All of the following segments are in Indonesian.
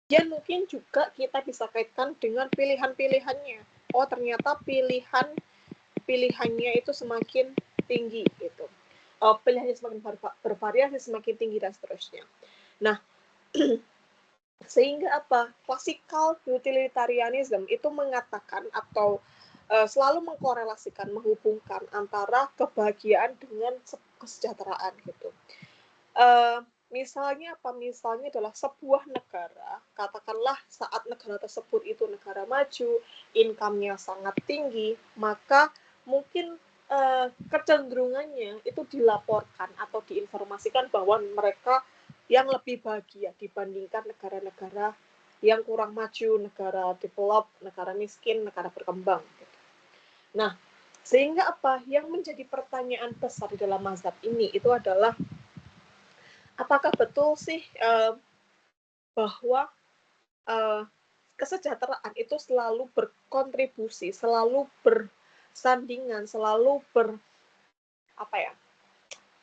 Dan mungkin juga kita bisa kaitkan dengan pilihan-pilihannya. Oh, ternyata pilihannya itu semakin tinggi gitu. Pilihannya semakin bervariasi, semakin tinggi dan seterusnya. Nah, sehingga apa? Classical utilitarianism itu mengatakan atau selalu mengkorelasikan, menghubungkan antara kebahagiaan dengan kesejahteraan gitu. Misalnya apa? Misalnya adalah sebuah negara, katakanlah saat negara tersebut itu negara maju, income-nya sangat tinggi, maka mungkin kecenderungannya itu dilaporkan atau diinformasikan bahwa mereka yang lebih bahagia dibandingkan negara-negara yang kurang maju, negara develop, negara miskin, negara berkembang. Gitu. Nah, sehingga apa? Yang menjadi pertanyaan besar di dalam mazhab ini itu adalah apakah betul sih bahwa kesejahteraan itu selalu berkontribusi, selalu bersandingan, selalu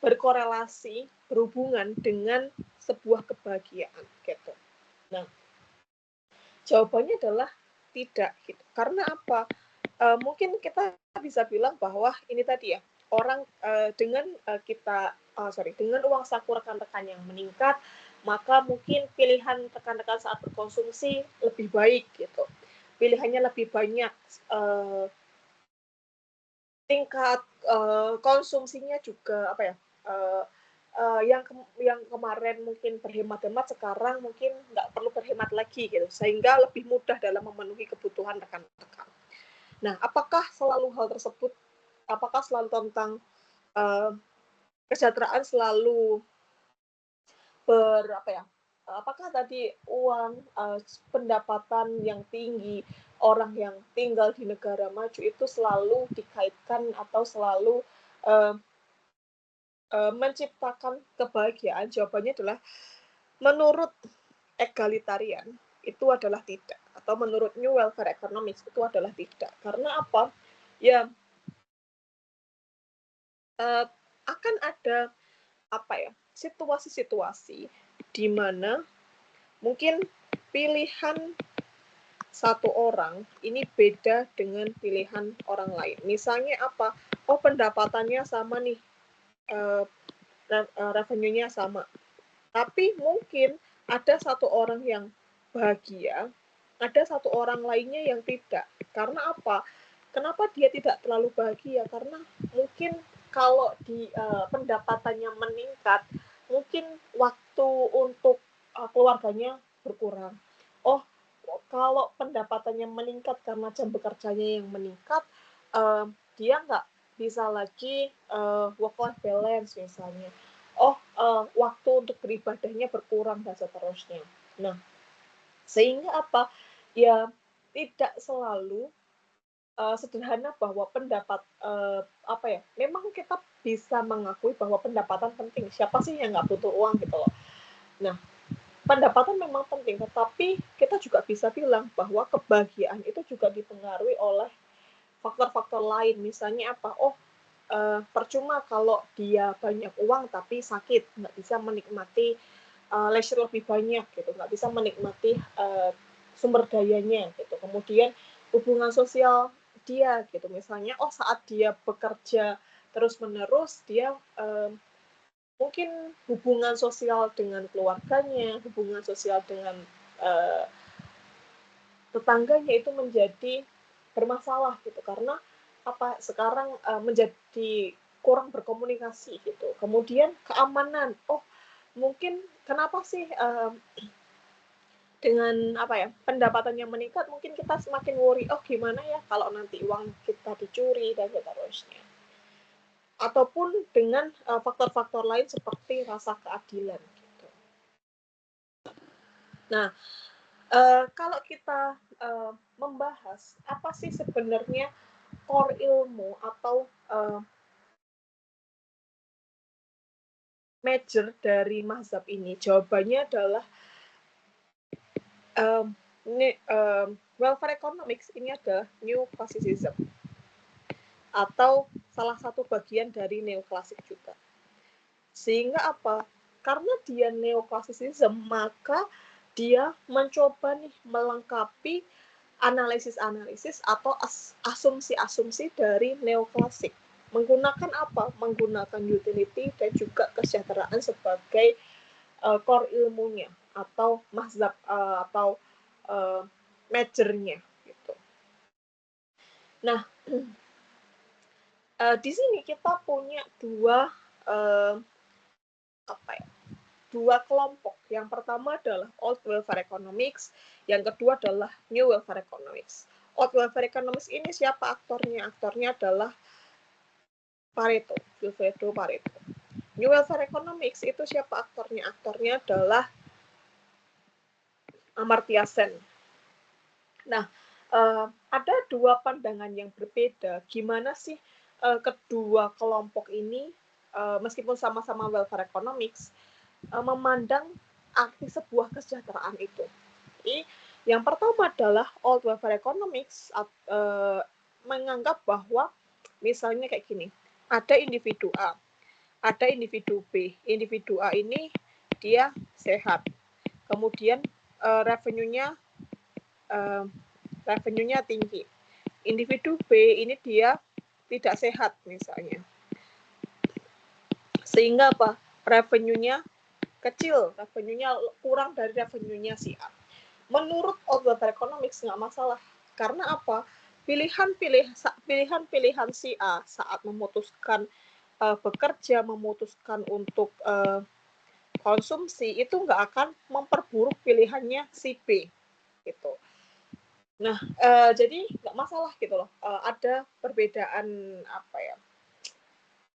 berkorelasi, berhubungan dengan sebuah kebahagiaan gitu. Nah, jawabannya adalah tidak gitu. Karena apa? Mungkin kita bisa bilang bahwa ini tadi ya, orang dengan dengan uang saku rekan-rekan yang meningkat, maka mungkin pilihan rekan-rekan saat berkonsumsi lebih baik gitu. Pilihannya lebih banyak, tingkat konsumsinya juga yang kemarin mungkin berhemat-hemat sekarang mungkin nggak perlu berhemat lagi gitu, sehingga lebih mudah dalam memenuhi kebutuhan rekan-rekan. Nah, apakah selalu tentang kesejahteraan selalu apakah tadi uang, pendapatan yang tinggi, orang yang tinggal di negara maju itu selalu dikaitkan atau selalu menciptakan kebahagiaan? Jawabannya adalah menurut egalitarian itu adalah tidak, atau menurut New Welfare Economics itu adalah tidak. Karena apa? Ya, akan ada situasi-situasi di mana mungkin pilihan satu orang ini beda dengan pilihan orang lain. Misalnya apa? Oh, pendapatannya sama nih, revenue-nya sama. Tapi mungkin ada satu orang yang bahagia, ada satu orang lainnya yang tidak. Karena apa? Kenapa dia tidak terlalu bahagia? Karena mungkin kalau pendapatannya meningkat, mungkin waktu untuk keluarganya berkurang. Oh, kalau pendapatannya meningkat karena jam bekerjanya yang meningkat, dia nggak bisa lagi work-life balance misalnya. Oh, waktu untuk beribadahnya berkurang dan seterusnya. Nah, sehingga apa? Ya, tidak selalu sederhana bahwa memang kita bisa mengakui bahwa pendapatan penting. Siapa sih yang nggak butuh uang gitu loh. Nah, pendapatan memang penting, tetapi kita juga bisa bilang bahwa kebahagiaan itu juga dipengaruhi oleh faktor-faktor lain. Misalnya apa? Oh, percuma kalau dia banyak uang tapi sakit, nggak bisa menikmati leisure lebih banyak gitu, nggak bisa menikmati sumber dayanya gitu. Kemudian hubungan sosial dia gitu, misalnya saat dia bekerja terus-menerus, dia mungkin hubungan sosial dengan keluarganya, hubungan sosial dengan tetangganya itu menjadi bermasalah gitu, karena sekarang menjadi kurang berkomunikasi gitu. Kemudian keamanan, mungkin kenapa sih dengan pendapatan yang meningkat mungkin kita semakin worry, gimana ya kalau nanti uang kita dicuri dan seterusnya. Ataupun dengan faktor-faktor lain seperti rasa keadilan gitu. Nah, kalau kita membahas apa sih sebenarnya core ilmu atau major dari mazhab ini, jawabannya adalah welfare economics ini adalah new classicism atau salah satu bagian dari neoklasik juga. Sehingga apa? Karena dia neoklasisisme, maka dia mencoba nih melengkapi analisis-analisis atau asumsi-asumsi dari neoklasik. Menggunakan apa? Menggunakan utility dan juga kesejahteraan sebagai core ilmunya atau mazhab atau majornya gitu. Nah, di sini kita punya dua kelompok. Yang pertama adalah Old Welfare Economics, yang kedua adalah New Welfare Economics. Old Welfare Economics ini siapa aktornya? Aktornya adalah Pareto, Wilfredo Pareto. New Welfare Economics itu siapa aktornya? Aktornya adalah Amartya Sen. Nah, ada dua pandangan yang berbeda. Gimana sih kedua kelompok ini, meskipun sama-sama welfare economics, memandang arti sebuah kesejahteraan itu. Jadi, yang pertama adalah old welfare economics menganggap bahwa misalnya kayak gini, ada individu A, ada individu B. Individu A ini dia sehat, kemudian revenue-nya tinggi. Individu B ini dia tidak sehat misalnya, sehingga apa? Revenue-nya kecil, revenue-nya kurang dari revenue-nya si A. Menurut Old Welfare Economics nggak masalah, karena apa? Pilihan-pilihan si A saat memutuskan bekerja, memutuskan untuk konsumsi itu nggak akan memperburuk pilihannya si B gitu. Nah, jadi nggak masalah gitu loh. Ada perbedaan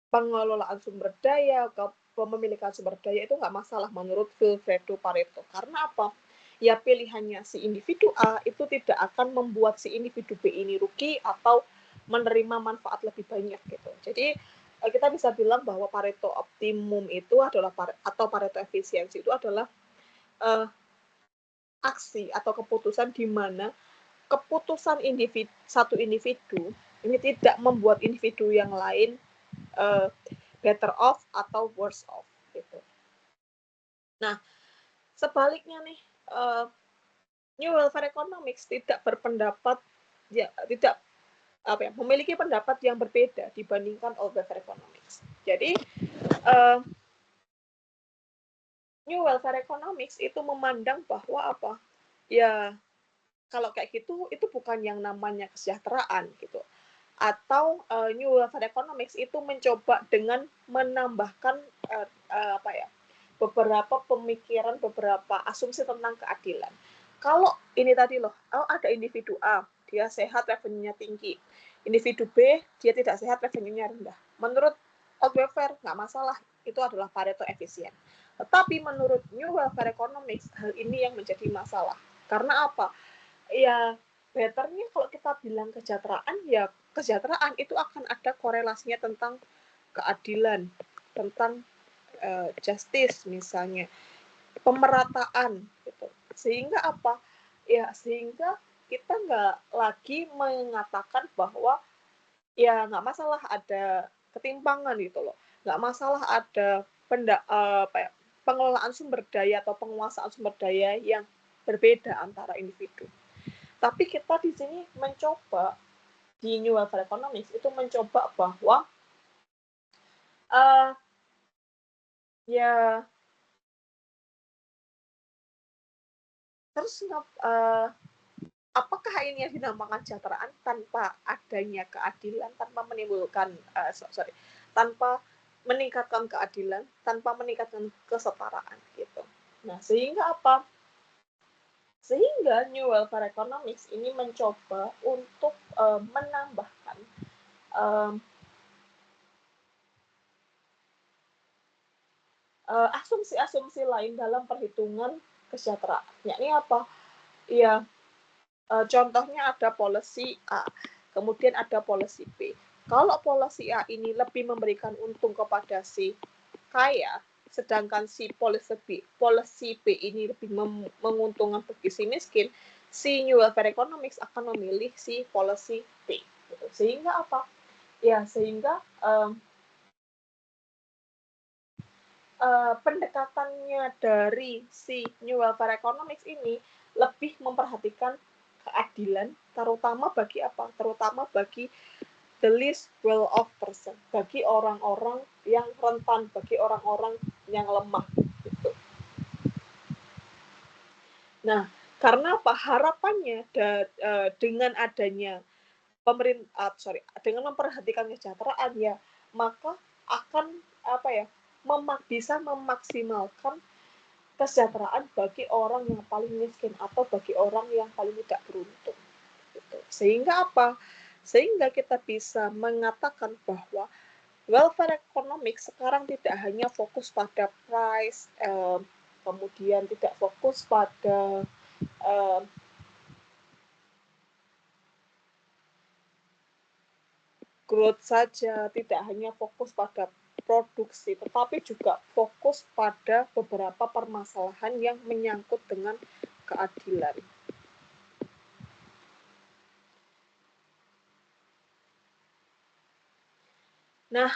pengelolaan sumber daya, kepemilikan sumber daya itu nggak masalah menurut Wilfredo Pareto. Karena apa? Ya pilihannya si individu A itu tidak akan membuat si individu B ini rugi atau menerima manfaat lebih banyak gitu. Jadi kita bisa bilang bahwa Pareto optimum itu adalah atau Pareto efisiensi itu adalah aksi atau keputusan di mana keputusan satu individu ini tidak membuat individu yang lain better off atau worse off gitu. Nah, sebaliknya nih New Welfare Economics tidak berpendapat tidak memiliki pendapat yang berbeda dibandingkan Old Welfare Economics. Jadi New Welfare Economics itu memandang bahwa apa? Ya kalau kayak gitu itu bukan yang namanya kesejahteraan gitu. Atau New Welfare Economics itu mencoba dengan menambahkan beberapa pemikiran, beberapa asumsi tentang keadilan. Kalau ini tadi loh, ada individu A, dia sehat, revenue-nya tinggi. Individu B, dia tidak sehat, revenue-nya rendah. Menurut Old Welfare, nggak masalah, itu adalah Pareto efisien. Tetapi menurut New Welfare Economics, hal ini yang menjadi masalah. Karena apa? Ya, betternya kalau kita bilang kesejahteraan, ya kesejahteraan itu akan ada korelasinya tentang keadilan, tentang justice misalnya, pemerataan gitu. Sehingga apa? Ya sehingga kita nggak lagi mengatakan bahwa ya nggak masalah ada ketimpangan gitu loh, nggak masalah ada pengelolaan sumber daya atau penguasaan sumber daya yang berbeda antara individu. Tapi kita di sini mencoba di New Welfare Economics itu mencoba bahwa ya terus apakah ini yang dinamakan kesejahteraan tanpa adanya keadilan, tanpa menimbulkan tanpa meningkatkan keadilan, tanpa meningkatkan kesetaraan gitu. Nah, sehingga apa? Sehingga New Welfare Economics ini mencoba untuk menambahkan asumsi-asumsi lain dalam perhitungan kesejahteraan. Yakni apa? Ya, contohnya ada policy A, kemudian ada policy B. Kalau policy A ini lebih memberikan untung kepada si kaya, sedangkan si policy B ini lebih menguntungkan bagi si miskin, si New Welfare Economics akan memilih si policy B. Gitu. Sehingga apa? Ya, sehingga pendekatannya dari si New Welfare Economics ini lebih memperhatikan keadilan, terutama bagi apa? Terutama bagi the least well off person, bagi orang-orang yang rentan, bagi orang-orang yang lemah gitu. Nah, karena apa? Harapannya dengan adanya dengan memperhatikan kesejahteraan ya, maka akan apa ya? Bisa memaksimalkan kesejahteraan bagi orang yang paling miskin atau bagi orang yang paling tidak beruntung. Gitu. Sehingga apa? Sehingga kita bisa mengatakan bahwa welfare economics sekarang tidak hanya fokus pada price, kemudian tidak fokus pada growth saja, tidak hanya fokus pada produksi, tetapi juga fokus pada beberapa permasalahan yang menyangkut dengan keadilan. Nah,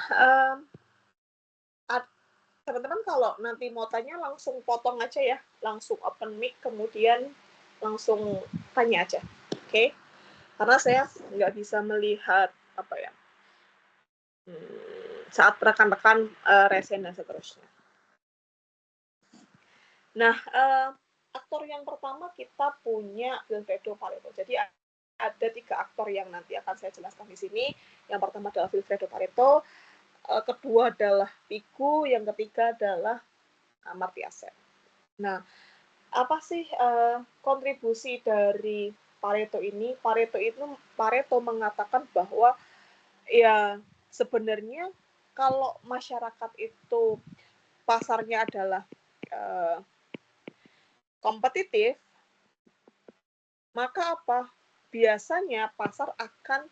teman-teman kalau nanti mau tanya langsung potong aja ya, langsung open mic, kemudian langsung tanya aja, oke? Karena saya nggak bisa melihat apa ya saat rekan-rekan resen dan seterusnya. Nah, aktor yang pertama kita punya Vilfredo Pareto. Jadi ada 3 aktor yang nanti akan saya jelaskan di sini. Yang pertama adalah Vilfredo Pareto, kedua adalah Pigu, yang ketiga adalah Amartya Sen. Nah, apa sih kontribusi dari Pareto ini? Pareto mengatakan bahwa ya sebenarnya kalau masyarakat itu pasarnya adalah kompetitif, maka apa? Biasanya pasar akan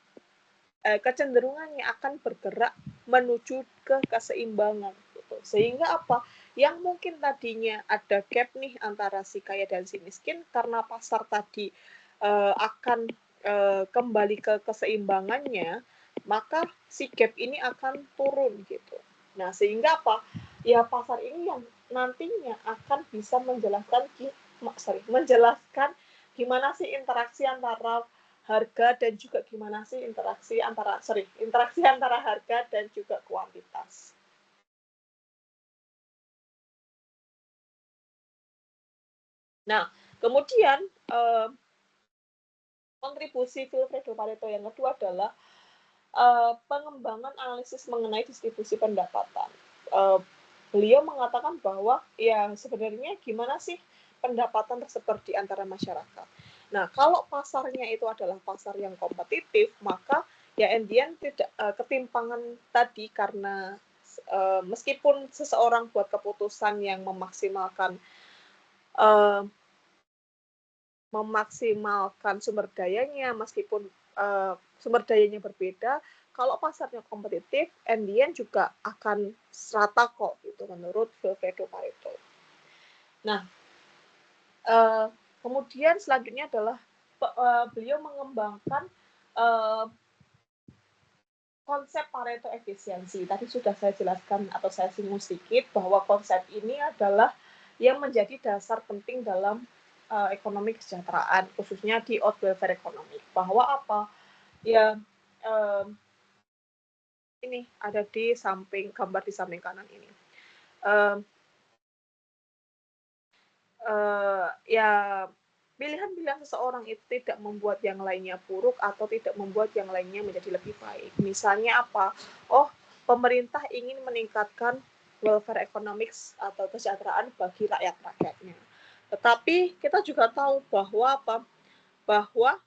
kecenderungannya akan bergerak menuju ke keseimbangan gitu. Sehingga apa? Yang mungkin tadinya ada gap nih antara si kaya dan si miskin karena pasar tadi akan kembali ke keseimbangannya, maka si gap ini akan turun gitu. Nah, sehingga apa? Ya pasar ini yang nantinya akan bisa menjelaskan gimana sih interaksi antara harga dan juga gimana sih interaksi antara harga dan juga kuantitas. Nah, kemudian kontribusi Vilfredo Pareto yang kedua adalah pengembangan analisis mengenai distribusi pendapatan. Beliau mengatakan bahwa ya sebenarnya gimana sih pendapatan tersebar di antara masyarakat. Nah, kalau pasarnya itu adalah pasar yang kompetitif, maka ya endian tidak ketimpangan tadi karena meskipun seseorang buat keputusan yang memaksimalkan sumber dayanya, meskipun sumber dayanya berbeda, kalau pasarnya kompetitif, endian juga akan serata kok, gitu menurut Vilfredo Pareto. Nah, kemudian selanjutnya adalah beliau mengembangkan konsep Pareto efisiensi. Tadi sudah saya jelaskan atau saya singgung sedikit bahwa konsep ini adalah yang menjadi dasar penting dalam ekonomi kesejahteraan, khususnya di out welfare economic. Bahwa apa? Ya, ini ada di samping gambar di samping kanan ini. Ya pilihan-pilihan seseorang itu tidak membuat yang lainnya buruk atau tidak membuat yang lainnya menjadi lebih baik. Misalnya apa? Oh, pemerintah ingin meningkatkan welfare economics atau kesejahteraan bagi rakyat-rakyatnya. Tetapi kita juga tahu bahwa apa? Bahwa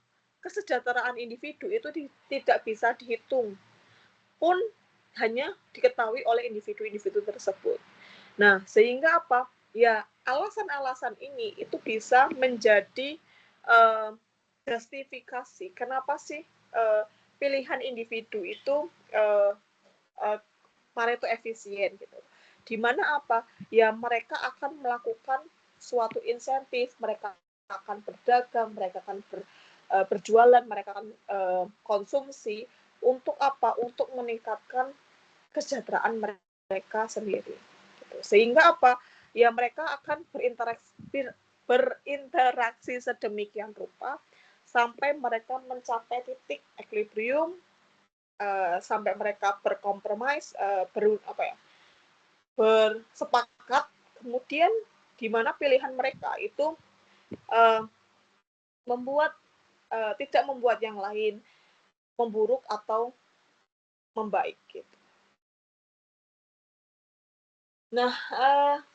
kesejahteraan individu itu tidak bisa dihitung pun hanya diketahui oleh individu-individu tersebut. Nah, sehingga apa? Ya, alasan-alasan ini itu bisa menjadi justifikasi kenapa sih pilihan individu itu Pareto efisien gitu. Di mana apa? Ya mereka akan melakukan suatu insentif, mereka akan berdagang, mereka akan berjualan, mereka akan konsumsi untuk apa? Untuk meningkatkan kesejahteraan mereka sendiri. Gitu. Sehingga apa? Ya mereka akan berinteraksi sedemikian rupa sampai mereka mencapai titik equilibrium, sampai mereka berkompromis, bersepakat, kemudian di mana pilihan mereka itu tidak membuat yang lain memburuk atau membaik gitu. Nah,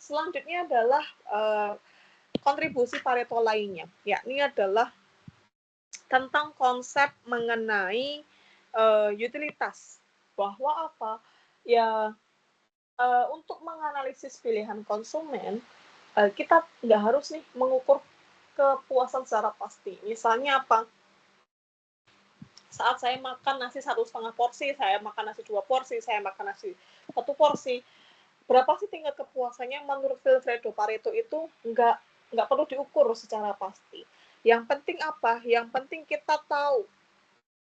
selanjutnya adalah kontribusi Pareto lainnya, yakni adalah tentang konsep mengenai utilitas, bahwa apa ya, untuk menganalisis pilihan konsumen, kita nggak harus nih mengukur kepuasan secara pasti. Misalnya apa? Saat saya makan nasi 1,5 porsi, saya makan nasi 2 porsi, saya makan nasi 1 porsi, berapa sih tingkat kepuasannya? Menurut Vilfredo Pareto itu nggak perlu diukur secara pasti. Yang penting apa? Yang penting kita tahu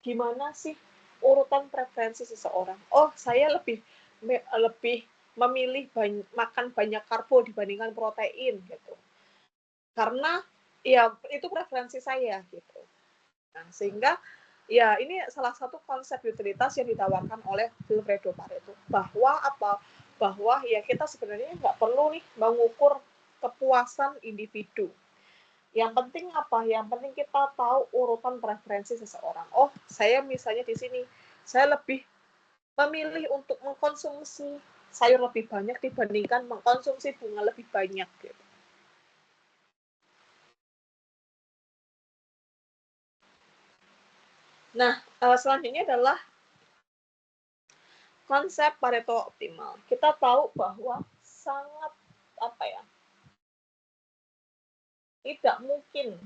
gimana sih urutan preferensi seseorang. Oh, saya lebih memilih makan banyak karbo dibandingkan protein gitu. Karena ya itu preferensi saya gitu. Nah, sehingga ya ini salah satu konsep utilitas yang ditawarkan oleh Vilfredo Pareto, bahwa apa? Bahwa ya kita sebenarnya nggak perlu nih mengukur kepuasan individu. Yang penting apa? Yang penting kita tahu urutan preferensi seseorang. Oh, saya misalnya di sini, saya lebih memilih untuk mengkonsumsi sayur lebih banyak dibandingkan mengkonsumsi bunga lebih banyak gitu. Nah, selanjutnya adalah konsep Pareto optimal. Kita tahu bahwa sangat apa ya, tidak mungkin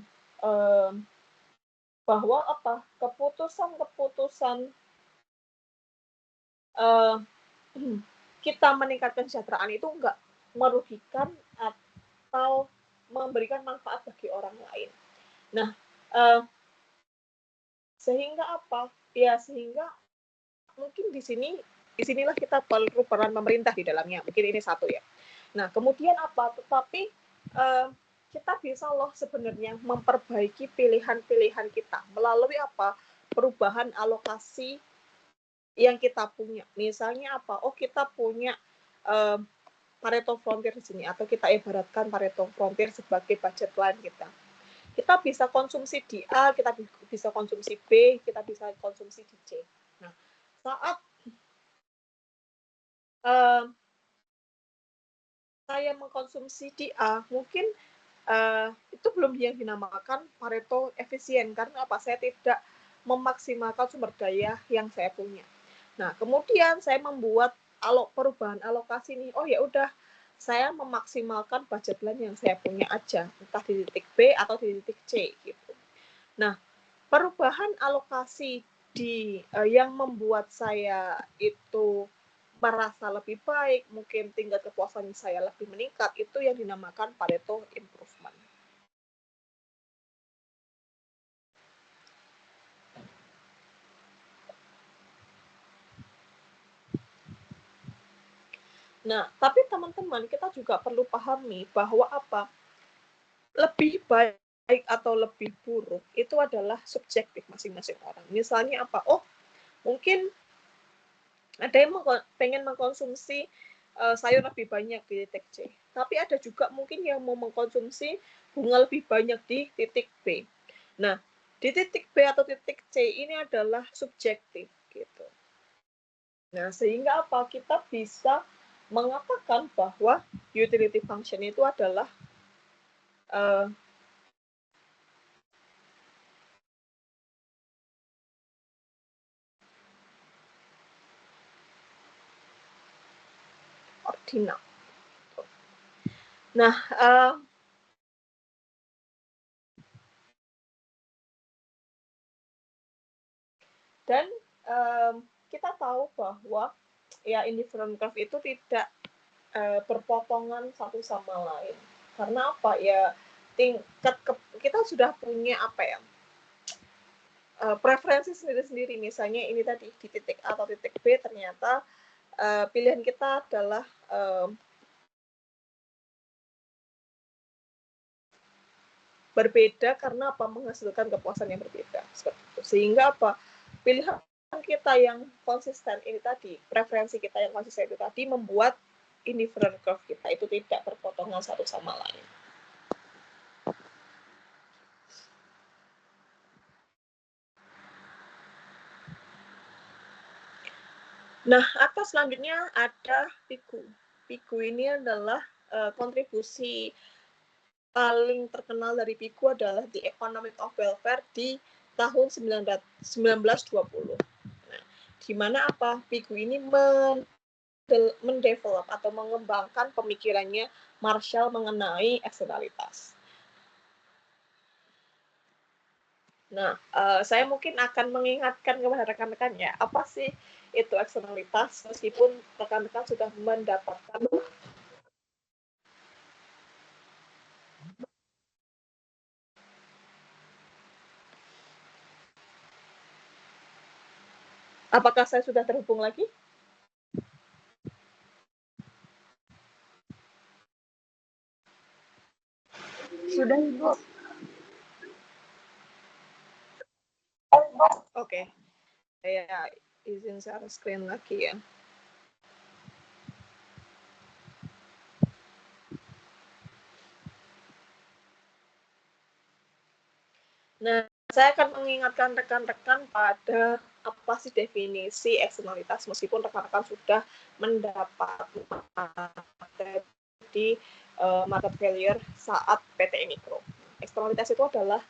bahwa apa keputusan kita meningkatkan kesejahteraan itu enggak merugikan atau memberikan manfaat bagi orang lain. Nah, sehingga apa? Ya sehingga mungkin disinilah kita perlu peran pemerintah di dalamnya. Mungkin ini satu ya. Nah, kemudian apa? Tetapi kita bisa loh sebenarnya memperbaiki pilihan-pilihan kita melalui apa? Perubahan alokasi yang kita punya. Misalnya apa? Oh, kita punya Pareto Frontier di sini, atau kita ibaratkan Pareto Frontier sebagai budget line kita. Kita bisa konsumsi di A, kita bisa konsumsi B, kita bisa konsumsi di C. Nah, saat saya mengkonsumsi di A, mungkin itu belum yang dinamakan Pareto efisien, karena apa? Saya tidak memaksimalkan sumber daya yang saya punya. Nah, kemudian saya membuat perubahan alokasi nih. Oh ya udah, saya memaksimalkan budget line yang saya punya aja, entah di titik B atau di titik C gitu. Nah, perubahan alokasi yang membuat saya itu merasa lebih baik, mungkin tingkat kepuasan saya lebih meningkat, itu yang dinamakan Pareto improvement. Nah, tapi teman-teman, kita juga perlu pahami bahwa apa? Lebih baik atau lebih buruk itu adalah subjektif masing-masing orang. Misalnya apa? Oh, mungkin ada yang pengen mengkonsumsi sayur lebih banyak di titik C. Tapi ada juga mungkin yang mau mengkonsumsi bunga lebih banyak di titik B. Nah, di titik B atau titik C ini adalah subjektif gitu. Nah, sehingga apa? Kita bisa mengatakan bahwa utility function itu adalah ordinal. Nah, dan kita tahu bahwa ya indifferent curve itu tidak berpotongan satu sama lain. Karena apa ya, tingkat kita sudah punya apa ya, preferensi sendiri-sendiri. Misalnya ini tadi di titik A atau titik B ternyata pilihan kita adalah berbeda karena apa? Menghasilkan kepuasan yang berbeda. Seperti itu. Sehingga apa? Pilihan kita yang konsisten ini tadi, preferensi kita yang konsisten itu tadi membuat indifferent curve kita itu tidak berpotongan satu sama lain. Nah, atau selanjutnya ada PIKU. PIKU ini adalah kontribusi paling terkenal dari PIKU adalah The Economic of Welfare di tahun 1920. Nah, di mana apa? PIKU ini mendevelop atau mengembangkan pemikirannya Marshall mengenai eksternalitas. Nah, saya mungkin akan mengingatkan kepada rekan-rekan ya, apa sih itu eksternalitas, meskipun rekan-rekan sudah mendapatkan. Apakah saya sudah terhubung lagi? Sudah, Ibu. Oke. Saya izin share screen lagi ya. Nah, saya akan mengingatkan rekan-rekan pada apa sih definisi eksternalitas, meskipun rekan-rekan sudah mendapat di market failure saat PTI Mikro. Eksternalitas itu adalah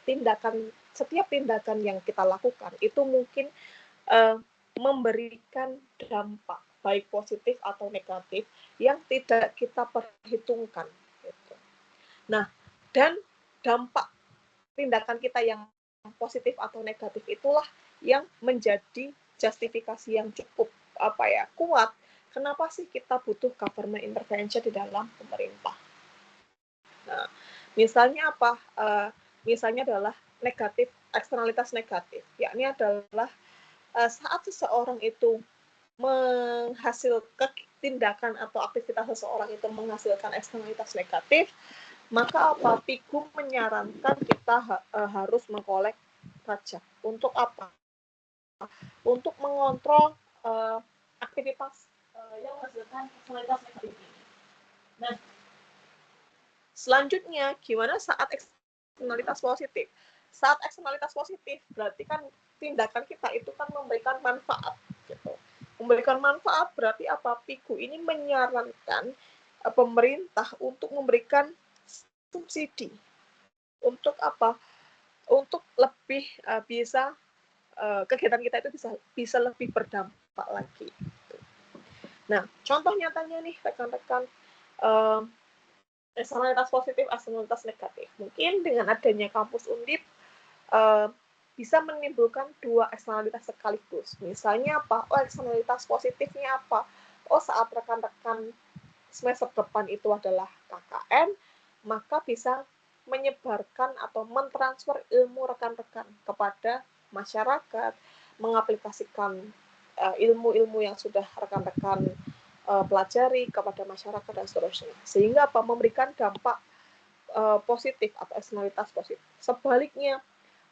setiap tindakan yang kita lakukan itu mungkin memberikan dampak baik positif atau negatif yang tidak kita perhitungkan. Gitu. Nah, dan dampak tindakan kita yang positif atau negatif itulah yang menjadi justifikasi yang cukup kuat. Kenapa sih kita butuh government intervention di dalam pemerintah? Nah, misalnya apa? Misalnya adalah eksternalitas negatif, yakni adalah saat seseorang itu menghasilkan tindakan atau aktivitas seseorang itu menghasilkan eksternalitas negatif, maka apa? PIKU menyarankan kita harus mengkolek pajak. Untuk apa? Untuk mengontrol aktivitas yang menghasilkan eksternalitas negatif ini. Nah, selanjutnya gimana saat eksternalitas positif? Saat eksternalitas positif berarti kan tindakan kita itu kan memberikan manfaat gitu. Memberikan manfaat berarti apa? PIKU ini menyarankan pemerintah untuk memberikan subsidi. Untuk apa? Untuk lebih bisa kegiatan kita itu bisa lebih berdampak lagi. Nah, contoh nyatanya nih rekan-rekan, eksternalitas positif, eksternalitas negatif. Mungkin dengan adanya kampus Undip bisa menimbulkan dua eksternalitas sekaligus. Misalnya apa? Oh, eksternalitas positifnya apa? Oh, saat rekan-rekan semester depan itu adalah KKN, maka bisa menyebarkan atau mentransfer ilmu rekan-rekan kepada masyarakat, mengaplikasikan ilmu-ilmu yang sudah rekan-rekan pelajari kepada masyarakat dan seterusnya. Sehingga apa? Memberikan dampak positif atau eksternalitas positif. Sebaliknya,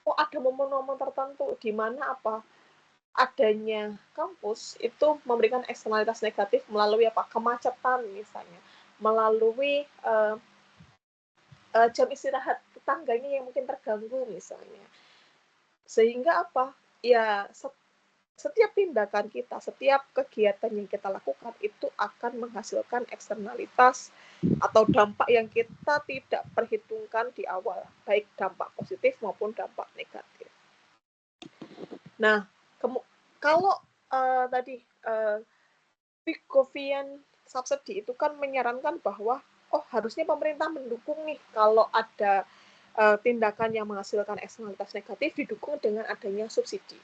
ada momen-momen tertentu di mana apa? Adanya kampus itu memberikan eksternalitas negatif melalui apa? Kemacetan misalnya, melalui jam istirahat tetangganya yang mungkin terganggu misalnya. Sehingga apa? Ya setiap tindakan kita, setiap kegiatan yang kita lakukan itu akan menghasilkan eksternalitas atau dampak yang kita tidak perhitungkan di awal, baik dampak positif maupun dampak negatif. Nah, kalau tadi Pigovian subsidi itu kan menyarankan bahwa harusnya pemerintah mendukung nih kalau ada tindakan yang menghasilkan eksternalitas negatif didukung dengan adanya subsidi.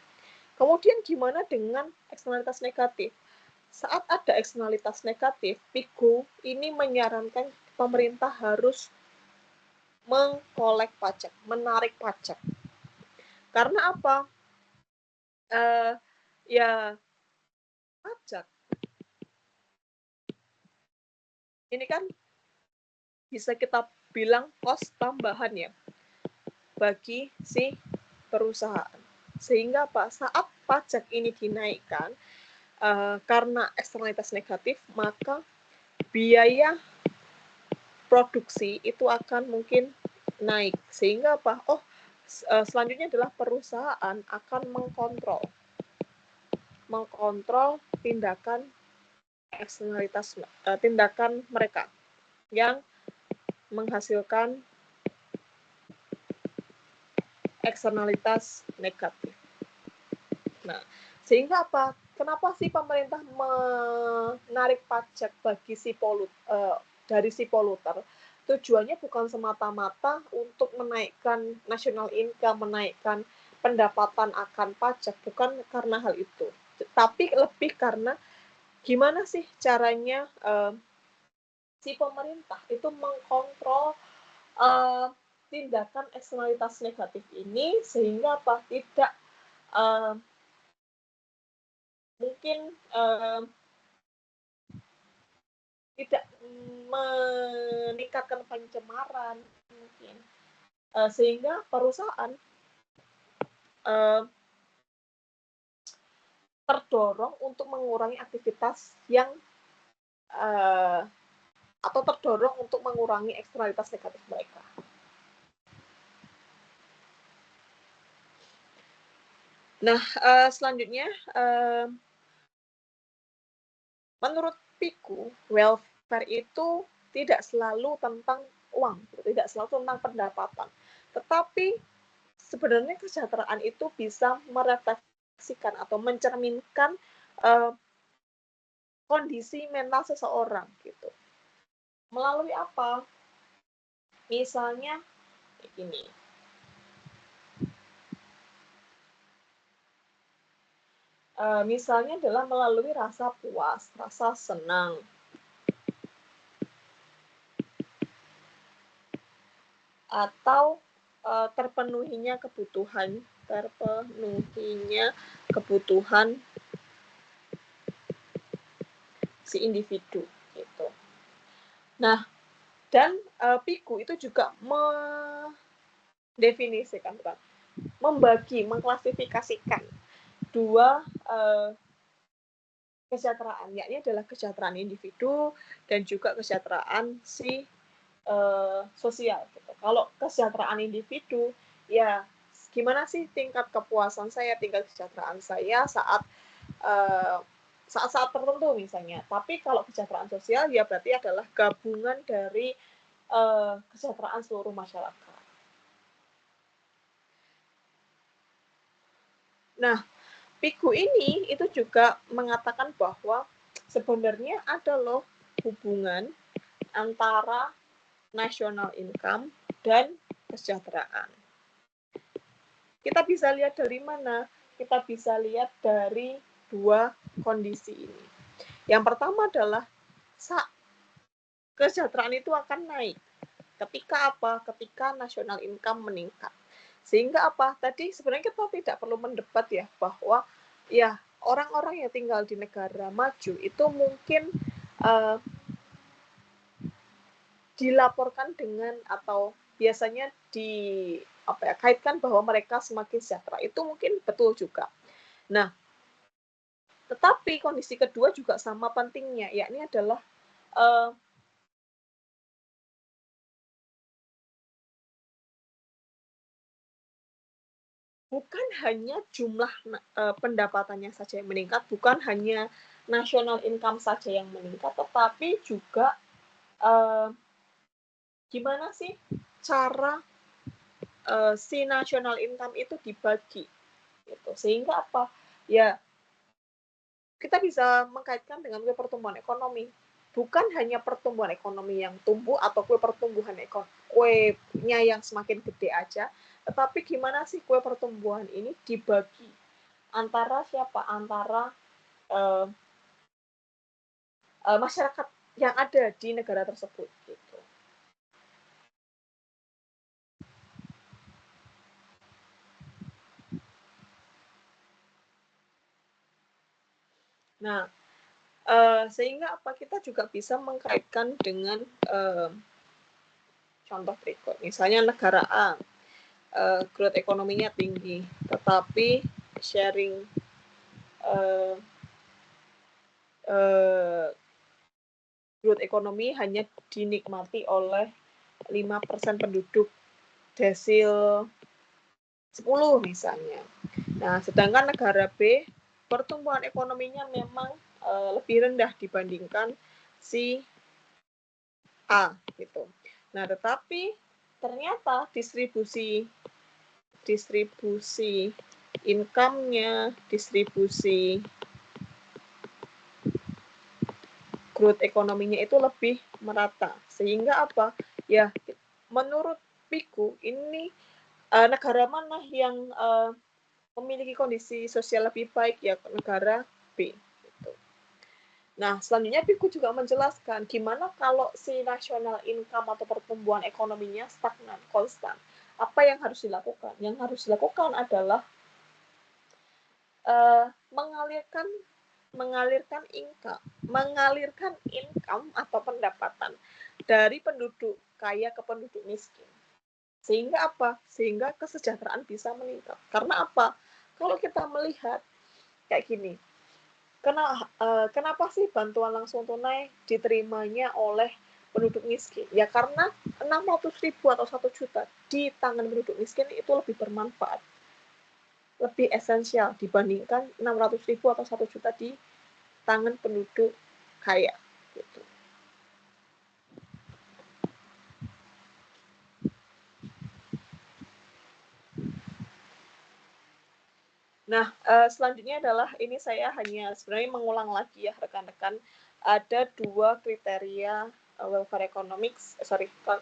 Kemudian gimana dengan eksternalitas negatif? Saat ada eksternalitas negatif, PIGO ini menyarankan pemerintah harus mengkolek pajak, menarik pajak. Karena apa? Ya pajak ini kan bisa kita bilang kos tambahan ya. bagi si perusahaan. Sehingga apa? Saat pajak ini dinaikkan karena eksternalitas negatif, maka biaya produksi itu akan mungkin naik. Sehingga apa? Selanjutnya adalah perusahaan akan mengkontrol tindakan eksternalitas, tindakan mereka yang menghasilkan eksternalitas negatif. Nah, sehingga apa? Kenapa sih pemerintah menarik pajak bagi dari si poluter? Tujuannya bukan semata-mata untuk menaikkan national income, menaikkan pendapatan akan pajak, bukan karena hal itu. Tapi lebih karena gimana sih caranya si pemerintah itu mengkontrol tindakan eksternalitas negatif ini sehingga apa? Tidak mungkin tidak meningkatkan pencemaran mungkin sehingga perusahaan terdorong untuk mengurangi aktivitas yang atau terdorong untuk mengurangi eksternalitas negatif mereka. Nah, selanjutnya menurut Piku, welfare itu tidak selalu tentang uang, tidak selalu tentang pendapatan. Tetapi sebenarnya kesejahteraan itu bisa merefleksikan atau mencerminkan kondisi mental seseorang gitu. Melalui apa? Misalnya ini. Misalnya adalah melalui rasa puas, rasa senang. Atau terpenuhinya kebutuhan si individu gitu. Nah, dan Piku itu juga mendefinisikan, mengklasifikasikan dua kesejahteraan, yakni adalah kesejahteraan individu dan juga kesejahteraan si sosial gitu. Kalau kesejahteraan individu, ya gimana sih tingkat kepuasan saya, tingkat kesejahteraan saya saat-saat tertentu misalnya. Tapi kalau kesejahteraan sosial ya berarti adalah gabungan dari kesejahteraan seluruh masyarakat. Nah, Piku ini itu juga mengatakan bahwa sebenarnya ada loh hubungan antara national income dan kesejahteraan. Kita bisa lihat dari mana? Kita bisa lihat dari dua kondisi ini. Yang pertama adalah kesejahteraan itu akan naik. Ketika apa? Ketika national income meningkat. Sehingga apa? Tadi sebenarnya kita tidak perlu mendebat ya bahwa ya orang-orang yang tinggal di negara maju itu mungkin dilaporkan dengan atau biasanya kaitkan bahwa mereka semakin sejahtera. Itu mungkin betul juga. Nah, tetapi kondisi kedua juga sama pentingnya, yakni adalah bukan hanya jumlah pendapatannya saja yang meningkat, bukan hanya national income saja yang meningkat, tetapi juga gimana sih cara si national income itu dibagi, gitu. Sehingga apa? Ya kita bisa mengkaitkan dengan pertumbuhan ekonomi. Bukan hanya pertumbuhan ekonomi yang tumbuh atau kuenya yang semakin gede aja, tetapi gimana sih kue pertumbuhan ini dibagi antara siapa? Antara masyarakat yang ada di negara tersebut gitu. Nah, sehingga apa kita juga bisa mengkaitkan dengan contoh berikut, misalnya negara A. growth ekonominya tinggi, tetapi sharing growth ekonomi hanya dinikmati oleh 5% penduduk desil 10 misalnya. Nah, sedangkan negara B pertumbuhan ekonominya memang lebih rendah dibandingkan si A gitu. Nah, tetapi ternyata distribusi income-nya, distribusi growth ekonominya itu lebih merata. Sehingga apa? Ya, menurut Piku ini negara mana yang memiliki kondisi sosial lebih baik, ya negara B. Gitu. Nah, selanjutnya Piku juga menjelaskan gimana kalau si national income atau pertumbuhan ekonominya stagnan, konstan. Apa yang harus dilakukan? Yang harus dilakukan adalah mengalirkan income atau pendapatan dari penduduk kaya ke penduduk miskin. Sehingga apa? Sehingga kesejahteraan bisa meningkat. Karena apa? Kalau kita melihat kayak gini, kenapa sih bantuan langsung tunai diterimanya oleh penduduk miskin? Ya karena 600.000 atau 1 juta di tangan penduduk miskin itu lebih bermanfaat, lebih esensial dibandingkan 600.000 atau 1 juta di tangan penduduk kaya. Gitu. Nah, selanjutnya adalah ini saya hanya sebenarnya mengulang lagi ya rekan-rekan, ada 2 kriteria welfare economics,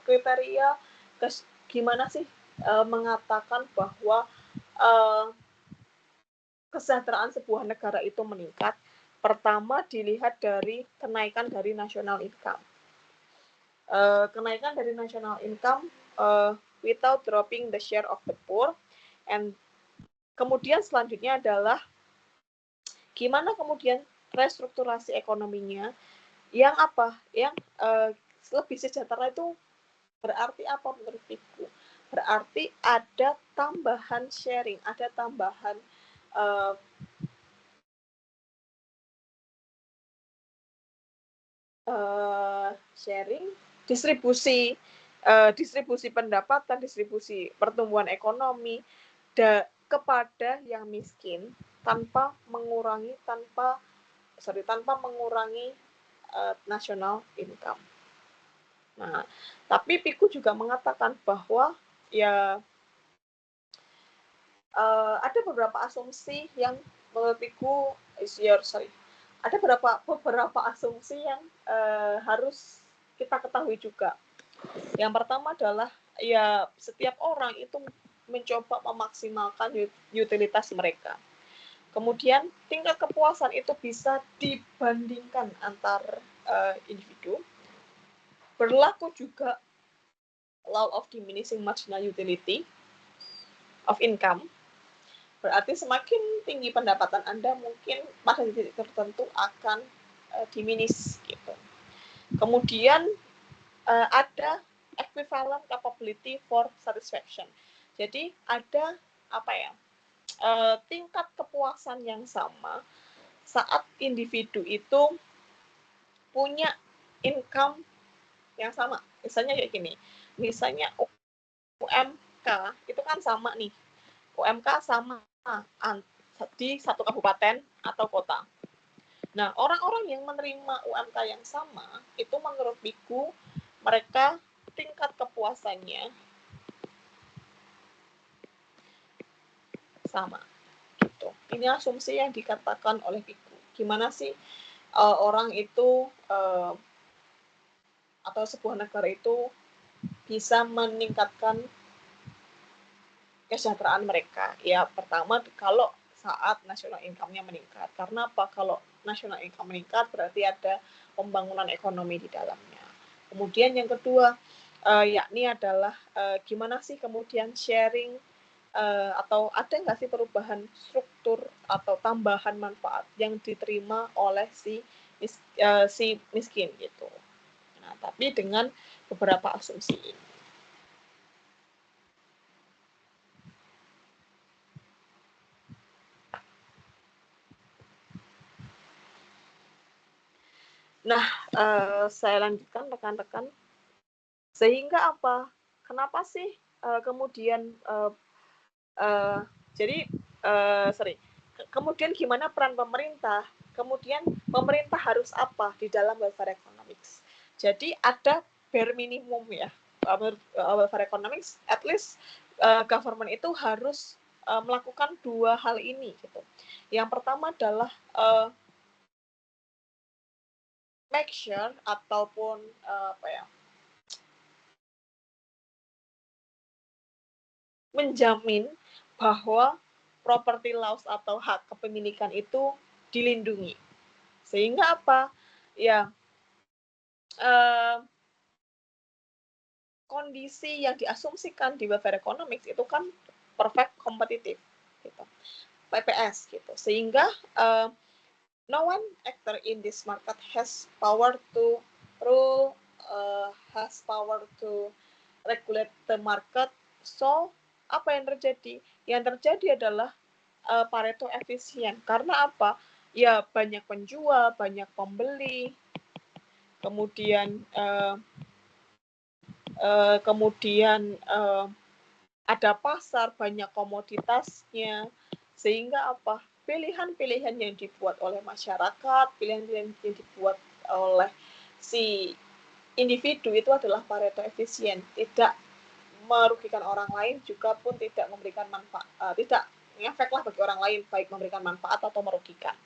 kriteria gimana sih mengatakan bahwa kesejahteraan sebuah negara itu meningkat. Pertama dilihat dari kenaikan dari national income. Kenaikan dari national income without dropping the share of the poor, and kemudian selanjutnya adalah gimana kemudian restrukturasi ekonominya yang apa? Yang lebih sejahtera itu berarti apa menurut Piku? Berarti ada tambahan sharing, ada tambahan sharing, distribusi pendapatan, distribusi pertumbuhan ekonomi kepada yang miskin tanpa mengurangi national income. Nah, tapi Piku juga mengatakan bahwa ya ada beberapa asumsi yang menurut Piku ada beberapa asumsi yang harus kita ketahui juga. Yang pertama adalah ya setiap orang itu mencoba memaksimalkan utilitas mereka. Kemudian tingkat kepuasan itu bisa dibandingkan antar individu. Berlaku juga law of diminishing marginal utility of income. Berarti semakin tinggi pendapatan Anda, mungkin pada titik tertentu akan diminish gitu. Kemudian ada equivalent capability for satisfaction. Jadi ada tingkat kepuasan yang sama saat individu itu punya income yang sama. Misalnya kayak gini, misalnya UMK itu kan sama nih, UMK sama di satu kabupaten atau kota. Nah, orang-orang yang menerima UMK yang sama itu menurut Piku mereka tingkat kepuasannya sama gitu. Ini asumsi yang dikatakan oleh Piku. Gimana sih orang itu atau sebuah negara itu bisa meningkatkan kesejahteraan mereka? Ya pertama kalau saat national income-nya meningkat. Karena apa? Kalau national income meningkat berarti ada pembangunan ekonomi di dalamnya. Kemudian yang kedua yakni adalah gimana sih kemudian sharing atau ada nggak sih perubahan struktur atau tambahan manfaat yang diterima oleh si miskin gitu. Nah, tapi dengan beberapa asumsi ini. Nah, saya lanjutkan rekan-rekan. Sehingga apa? Kenapa sih kemudian jadi kemudian gimana peran pemerintah? Kemudian pemerintah harus apa di dalam welfare economics? Jadi ada bare minimum ya. Welfare economics, at least government itu harus melakukan dua hal ini gitu. Yang pertama adalah make sure ataupun menjamin bahwa property laws atau hak kepemilikan itu dilindungi. Sehingga apa? Ya, kondisi yang diasumsikan di welfare economics itu kan perfect kompetitif, gitu. PPS gitu. Sehingga no one actor in this market has power to rule, has power to regulate the market. So apa yang terjadi? Yang terjadi adalah Pareto efisien. Karena apa? Ya banyak penjual, banyak pembeli, kemudian ada pasar, banyak komoditasnya, sehingga apa? Pilihan-pilihan yang dibuat oleh masyarakat, pilihan-pilihan yang dibuat oleh si individu itu adalah Pareto efisien, tidak merugikan orang lain, juga pun tidak memberikan manfaat, tidak ngefek lah bagi orang lain, baik memberikan manfaat atau merugikan.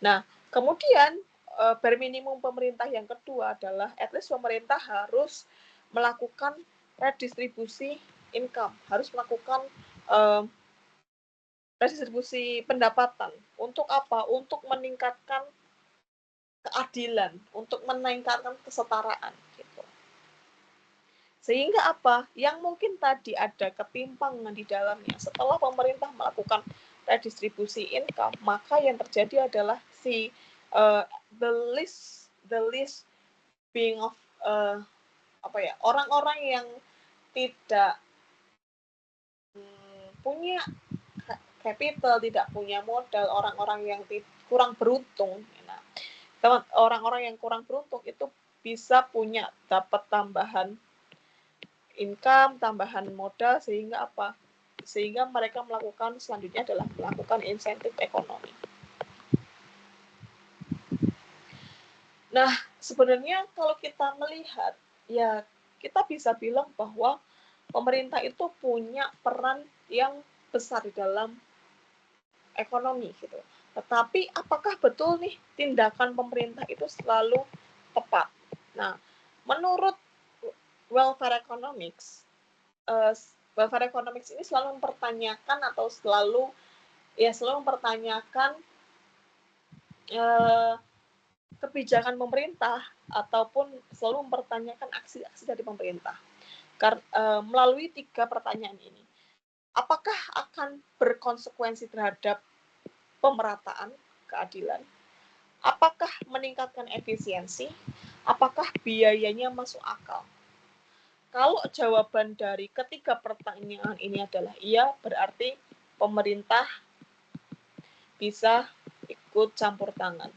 Nah, kemudian bare minimum pemerintah yang kedua adalah at least pemerintah harus melakukan redistribusi income, harus melakukan redistribusi pendapatan. Untuk apa? Untuk meningkatkan keadilan, untuk meningkatkan kesetaraan gitu. Sehingga apa? Yang mungkin tadi ada ketimpangan di dalamnya. Setelah pemerintah melakukan redistribusi income, maka yang terjadi adalah the least being of orang-orang yang tidak punya capital, tidak punya modal, orang-orang yang kurang beruntung. Nah, orang-orang yang kurang beruntung itu bisa dapat tambahan income, tambahan modal, sehingga apa? Sehingga mereka melakukan selanjutnya adalah melakukan insentif ekonomi. Nah, sebenarnya kalau kita melihat, ya kita bisa bilang bahwa pemerintah itu punya peran yang besar di dalam ekonomi gitu. Tetapi apakah betul nih tindakan pemerintah itu selalu tepat? Nah, menurut welfare economics ini selalu mempertanyakan atau selalu mempertanyakan kebijakan pemerintah ataupun selalu mempertanyakan aksi-aksi dari pemerintah. Melalui 3 pertanyaan ini. Apakah akan berkonsekuensi terhadap pemerataan keadilan? Apakah meningkatkan efisiensi? Apakah biayanya masuk akal? Kalau jawaban dari ketiga pertanyaan ini adalah iya, berarti pemerintah bisa ikut campur tangan.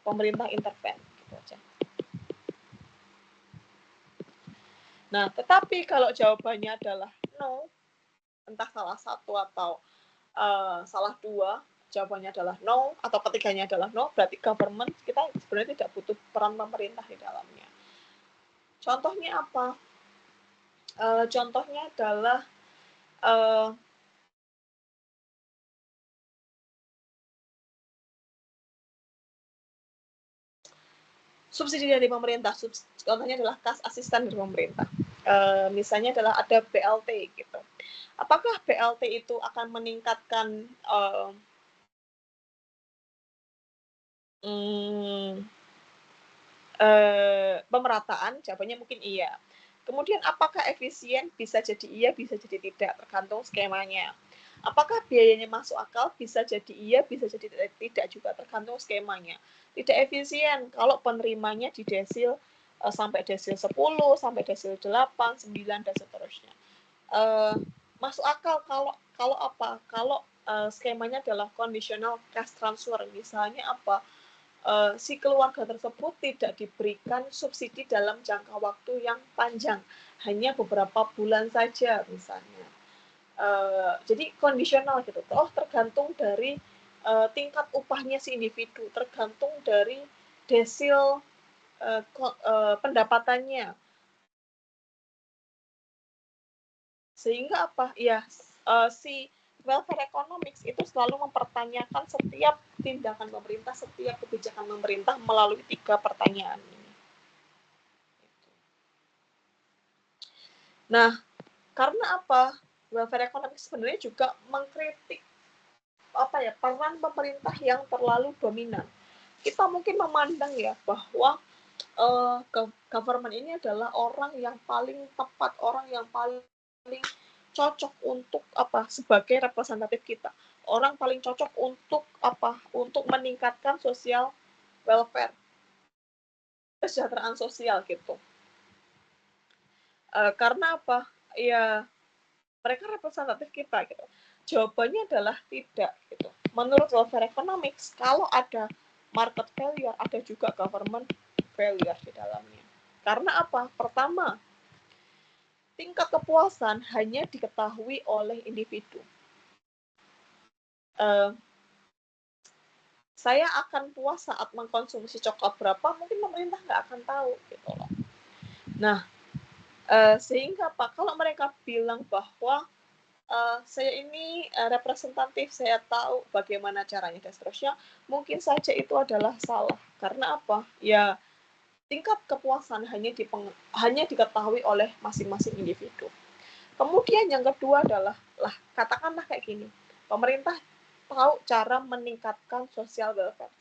Pemerintah interven, gitu aja. Nah, tetapi kalau jawabannya adalah no, entah salah satu atau salah dua, jawabannya adalah no, atau ketiganya adalah no, berarti government kita sebenarnya tidak butuh peran pemerintah di dalamnya. Contohnya apa? Contohnya adalah subsidi dari pemerintah. Contohnya adalah kas asisten dari pemerintah. Misalnya adalah ada BLT gitu. Apakah BLT itu akan meningkatkan pemerataan? Jawabannya mungkin iya. Kemudian apakah efisien? Bisa jadi iya, bisa jadi tidak, tergantung skemanya. Apakah biayanya masuk akal? Bisa jadi iya, bisa jadi tidak juga, tergantung skemanya. Tidak efisien kalau penerimanya di desil sampai desil 10, sampai desil 8, 9, dan seterusnya. Masuk akal kalau apa? Kalau skemanya adalah conditional cash transfer, misalnya apa? si keluarga tersebut tidak diberikan subsidi dalam jangka waktu yang panjang, hanya beberapa bulan saja misalnya. Jadi kondisional gitu. Tergantung dari tingkat upahnya si individu, tergantung dari desil pendapatannya. Sehingga apa? Ya, si welfare economics itu selalu mempertanyakan setiap tindakan pemerintah, setiap kebijakan pemerintah melalui 3 pertanyaan ini. Nah, karena apa? Welfare economics sebenarnya juga mengkritik peran pemerintah yang terlalu dominan. Kita mungkin memandang ya bahwa government ini adalah orang yang paling tepat, orang yang paling cocok untuk sebagai representatif kita. Orang paling cocok untuk untuk meningkatkan sosial welfare, kesejahteraan sosial gitu. Karena apa? Ya mereka representatif kita gitu. Jawabannya adalah tidak gitu. Menurut welfare economics, kalau ada market failure, ada juga government failure di dalamnya. Karena apa? Pertama, tingkat kepuasan hanya diketahui oleh individu. Saya akan puas saat mengkonsumsi coklat berapa, mungkin pemerintah nggak akan tahu gitu loh. Nah, sehingga apa? Kalau mereka bilang bahwa saya ini representatif, saya tahu bagaimana caranya dan seterusnya, mungkin saja itu adalah salah. Karena apa? Ya tingkat kepuasan hanya diketahui oleh masing-masing individu. Kemudian yang kedua adalah, katakanlah kayak gini, pemerintah tahu cara meningkatkan sosial welfare,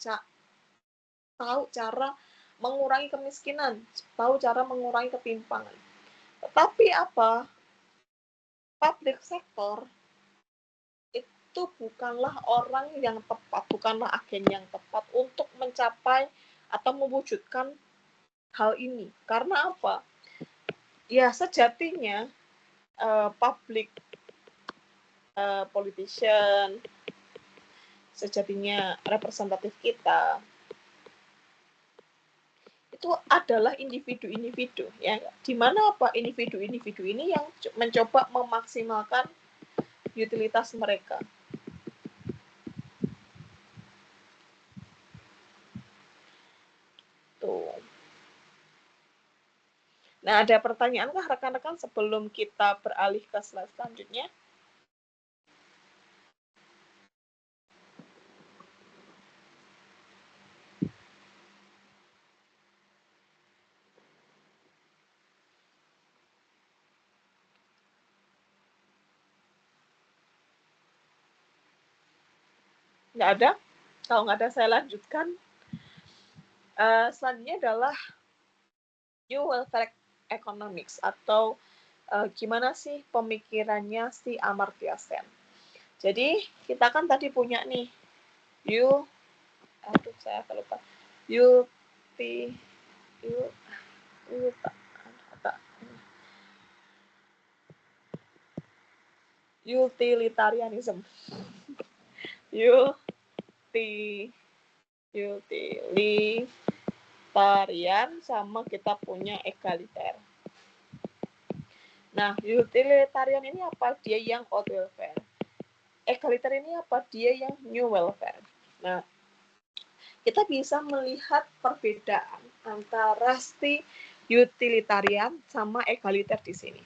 tahu cara mengurangi kemiskinan, tahu cara mengurangi ketimpangan. Tetapi apa? Public sector itu bukanlah orang yang tepat, bukanlah agen yang tepat untuk mencapai atau mewujudkan hal ini. Karena apa? Ya sejatinya public politician, sejatinya representatif kita itu adalah individu-individu ya, di mana apa individu-individu ini yang mencoba memaksimalkan utilitas mereka. Tuh. Nah, ada pertanyaankah rekan-rekan sebelum kita beralih ke slide selanjutnya? Nggak ada? Kalau nggak ada, saya lanjutkan. Selanjutnya adalah New Welfare Economics atau gimana sih pemikirannya si Amartya Sen. Jadi kita kan tadi punya nih saya lupa utilitarianism utilitarian sama kita punya egaliter. Nah, utilitarian ini apa? Dia yang old welfare. Egaliter ini apa? Dia yang new welfare. Nah, kita bisa melihat perbedaan antara si utilitarian sama egaliter di sini.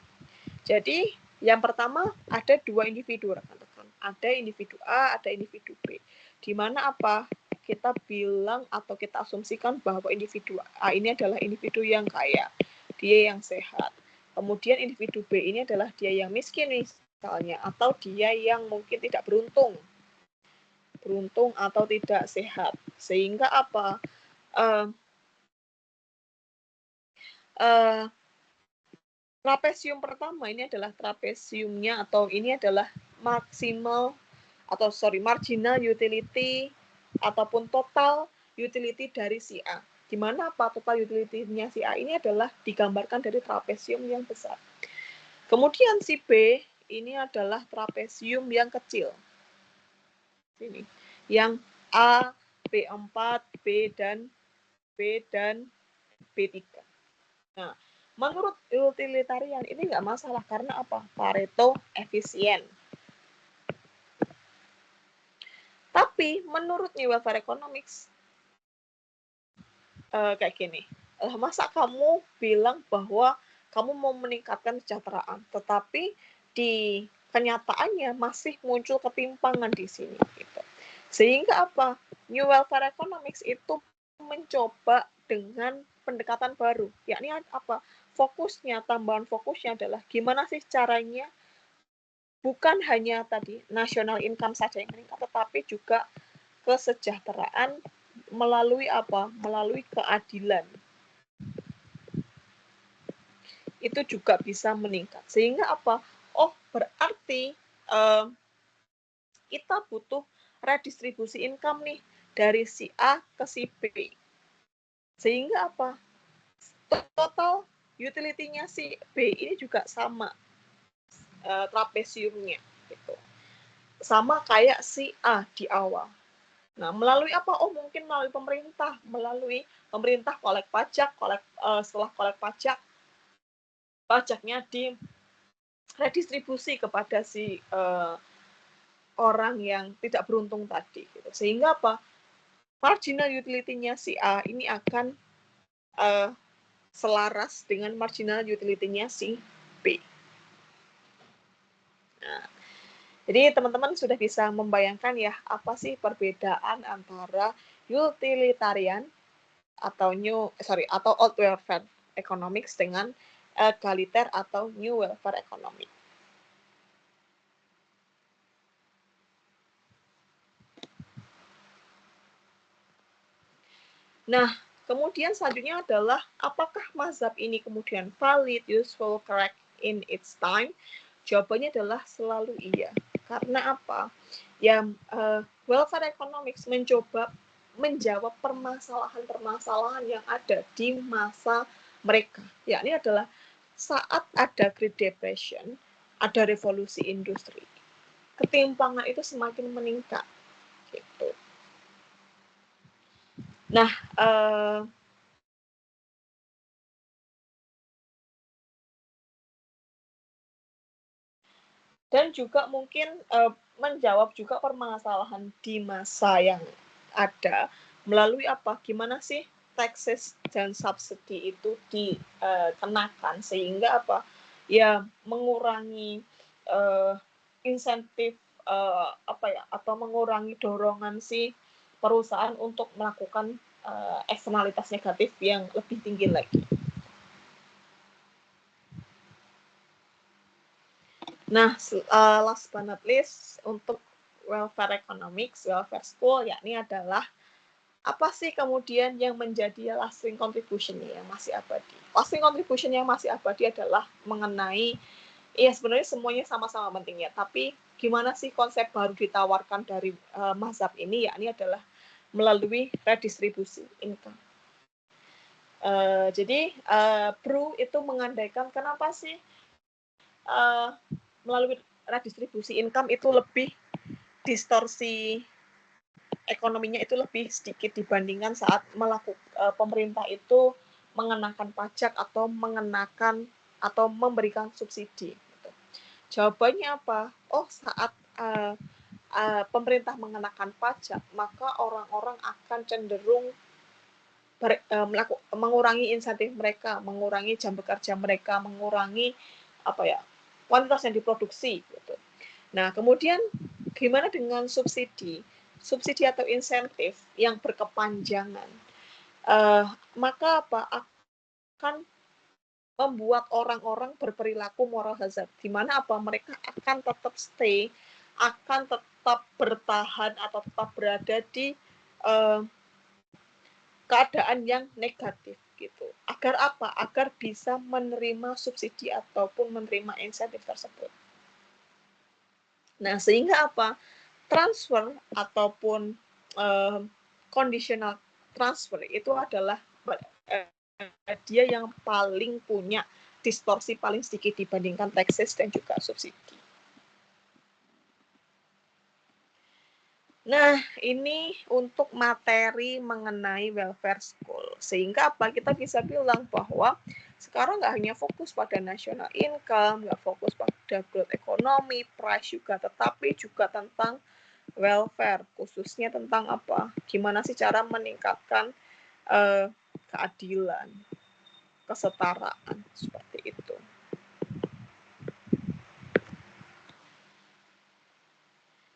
Jadi, yang pertama ada 2 individu, rekan-rekan. Ada individu A, ada individu B. Di mana apa? Kita bilang atau kita asumsikan bahwa individu A ini adalah individu yang kaya, dia yang sehat. Kemudian individu B ini adalah dia yang miskin misalnya, atau dia yang mungkin tidak beruntung atau tidak sehat. Sehingga apa? Trapesium pertama ini adalah trapesiumnya atau ini adalah marginal utility ataupun total utility dari si A. Di mana apa total utility-nya si A ini adalah digambarkan dari trapesium yang besar. Kemudian si B ini adalah trapesium yang kecil. Ini yang A B4, B dan B3. Nah, menurut utilitarian ini nggak masalah karena apa? Pareto efisien. Tapi menurut New Welfare Economics kayak gini, masa kamu bilang bahwa kamu mau meningkatkan kesejahteraan, tetapi di kenyataannya masih muncul ketimpangan di sini. Gitu. Sehingga apa? New Welfare Economics itu mencoba dengan pendekatan baru, yakni apa? Fokusnya, tambahan fokusnya adalah gimana sih caranya bukan hanya tadi national income saja yang meningkat, tetapi juga kesejahteraan melalui apa? Melalui keadilan. Itu juga bisa meningkat. Sehingga apa? Oh, berarti kita butuh redistribusi income nih dari si A ke si B. Sehingga apa? Total utility-nya si B ini juga sama trapesiumnya gitu. Sama kayak si A di awal. Nah, melalui apa? Oh, mungkin melalui pemerintah kolek pajak, setelah kolek pajak, pajaknya di redistribusi kepada si orang yang tidak beruntung tadi. Gitu. Sehingga apa? Marginal utility-nya si A ini akan selaras dengan marginal utility-nya si B. Nah, jadi teman-teman sudah bisa membayangkan ya apa sih perbedaan antara utilitarian atau old welfare economics dengan egaliter atau new welfare economics. Nah, kemudian selanjutnya adalah apakah mazhab ini kemudian valid, useful, correct in its time? Jawabannya adalah selalu iya. Karena apa? Ya, welfare economics mencoba menjawab permasalahan-permasalahan yang ada di masa mereka. Yakni adalah saat ada Great Depression, ada revolusi industri, ketimpangan itu semakin meningkat. Gitu. Nah, dan juga mungkin menjawab juga permasalahan di masa yang ada melalui apa? Gimana sih taxes dan subsidi itu dikenakan sehingga apa? Ya mengurangi insentif atau mengurangi dorongan si perusahaan untuk melakukan eksternalitas negatif yang lebih tinggi lagi. Nah, last but not least, untuk welfare economics, welfare school, yakni adalah apa sih kemudian yang menjadi lasting contribution yang masih abadi. Lasting contribution yang masih abadi adalah mengenai, ya sebenarnya semuanya sama-sama pentingnya, tapi gimana sih konsep baru ditawarkan dari mazhab ini, yakni adalah melalui redistribusi income. Jadi, Bru itu mengandaikan kenapa sih melalui redistribusi income itu lebih distorsi ekonominya itu lebih sedikit dibandingkan saat pemerintah itu mengenakan pajak atau memberikan subsidi. Gitu. Jawabannya apa? Oh, saat pemerintah mengenakan pajak, maka orang-orang akan cenderung mengurangi insentif mereka, mengurangi jam bekerja mereka, mengurangi kuantitas yang diproduksi. Gitu. Nah, kemudian gimana dengan subsidi? Subsidi atau insentif yang berkepanjangan. Maka apa? Akan membuat orang-orang berperilaku moral hazard. Di mana apa? Mereka akan tetap stay, akan tetap bertahan atau tetap berada di keadaan yang negatif gitu. Agar apa? Agar bisa menerima subsidi ataupun menerima insentif tersebut. Nah, sehingga apa? Transfer ataupun conditional transfer itu adalah dia yang paling punya distorsi paling sedikit dibandingkan taxes dan juga subsidi. Nah, ini untuk materi mengenai welfare school. Sehingga apa? Kita bisa bilang bahwa sekarang nggak hanya fokus pada national income, nggak fokus pada growth ekonomi, price juga, tetapi juga tentang welfare, khususnya tentang apa? Gimana sih cara meningkatkan keadilan, kesetaraan, seperti itu.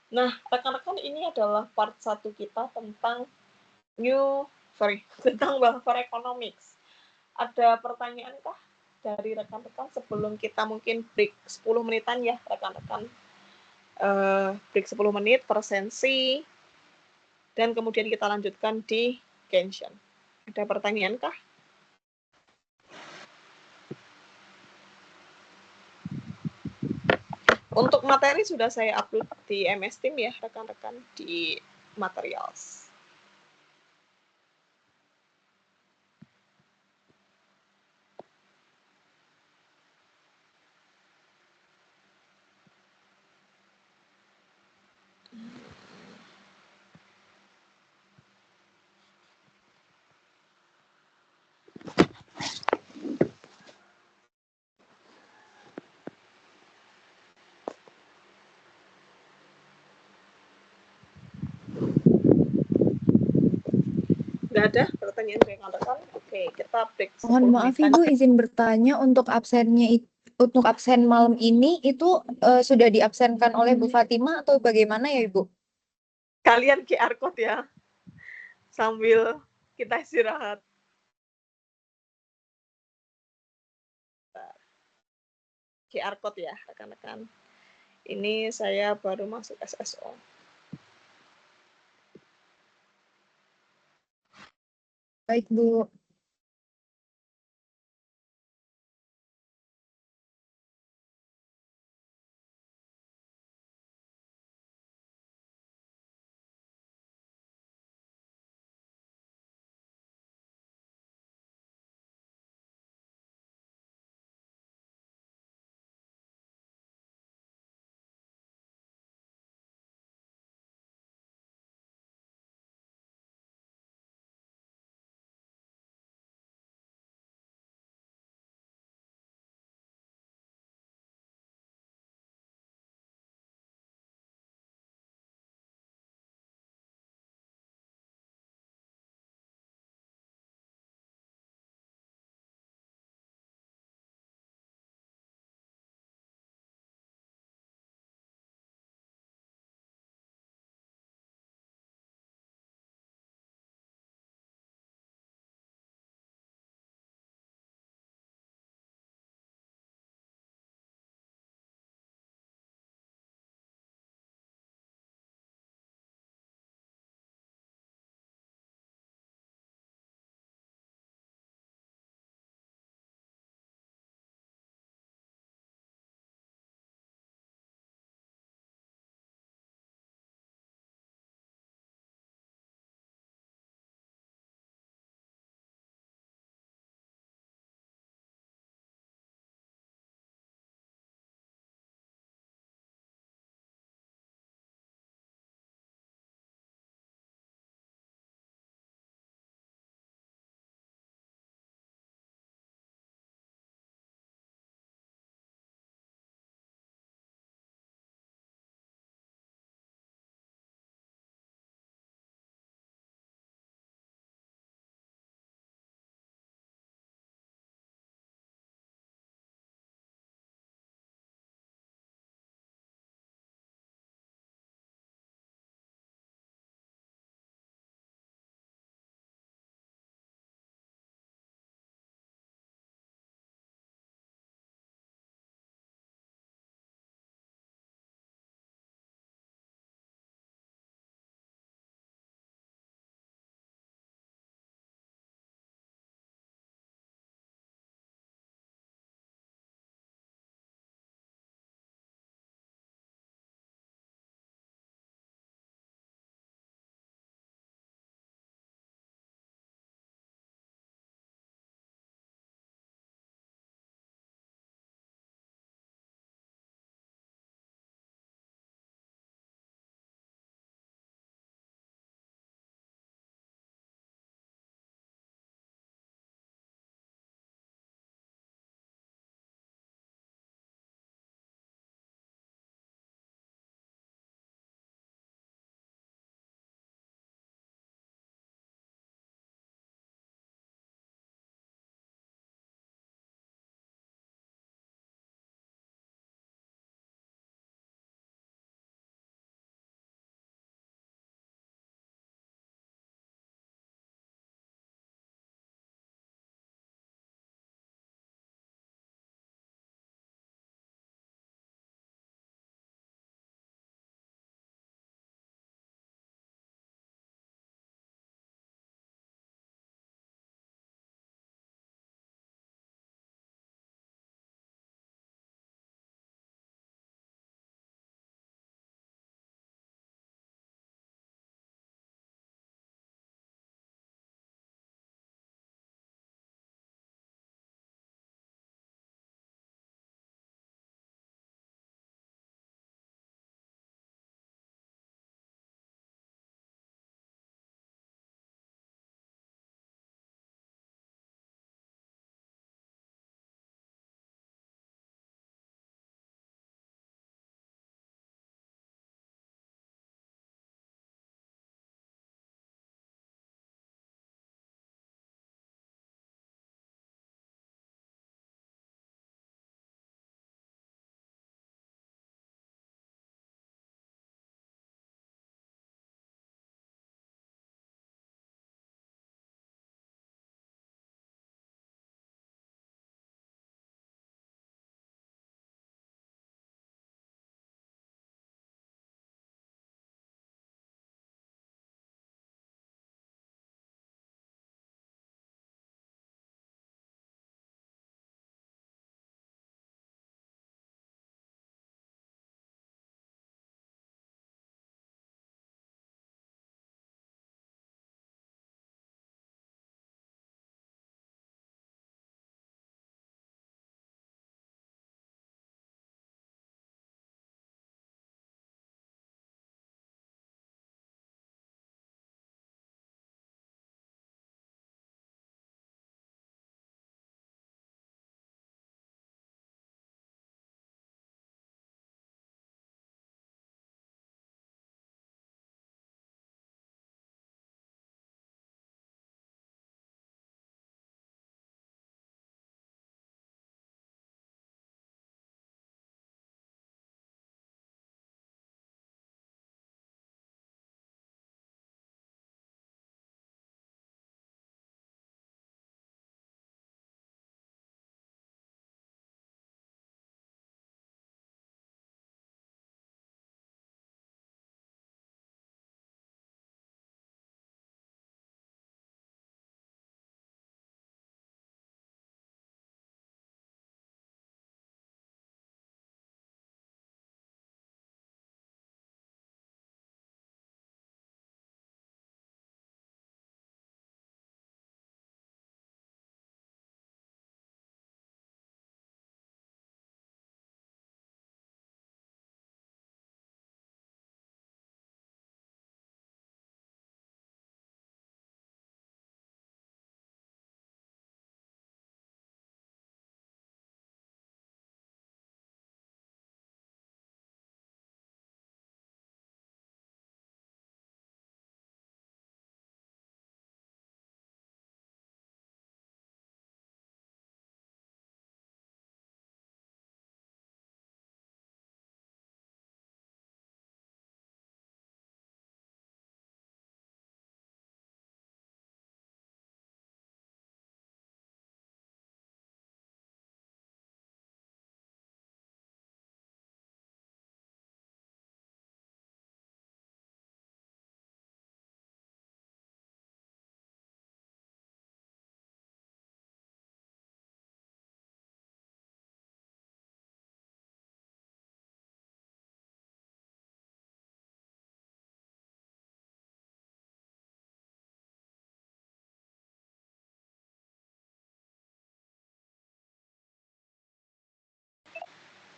Nah, rekan-rekan, ini adalah part 1 kita tentang tentang welfare economics. Ada pertanyaankah dari rekan-rekan sebelum kita mungkin break 10 menitan ya, rekan-rekan? Break 10 menit per sensi, dan kemudian kita lanjutkan di Genshin. Ada pertanyaankah? Untuk materi sudah saya upload di MS Team ya, rekan-rekan, di materials. Nggak ada pertanyaan dari rekan-rekan? Oke, kita break 10 Mohon maaf menitan. Ibu, izin bertanya untuk absen malam ini itu sudah diabsenkan oleh Bu Fatima atau bagaimana ya Ibu? Kalian QR code ya, sambil kita istirahat. QR code ya, rekan-rekan. Ini saya baru masuk SSO. Baik Bu.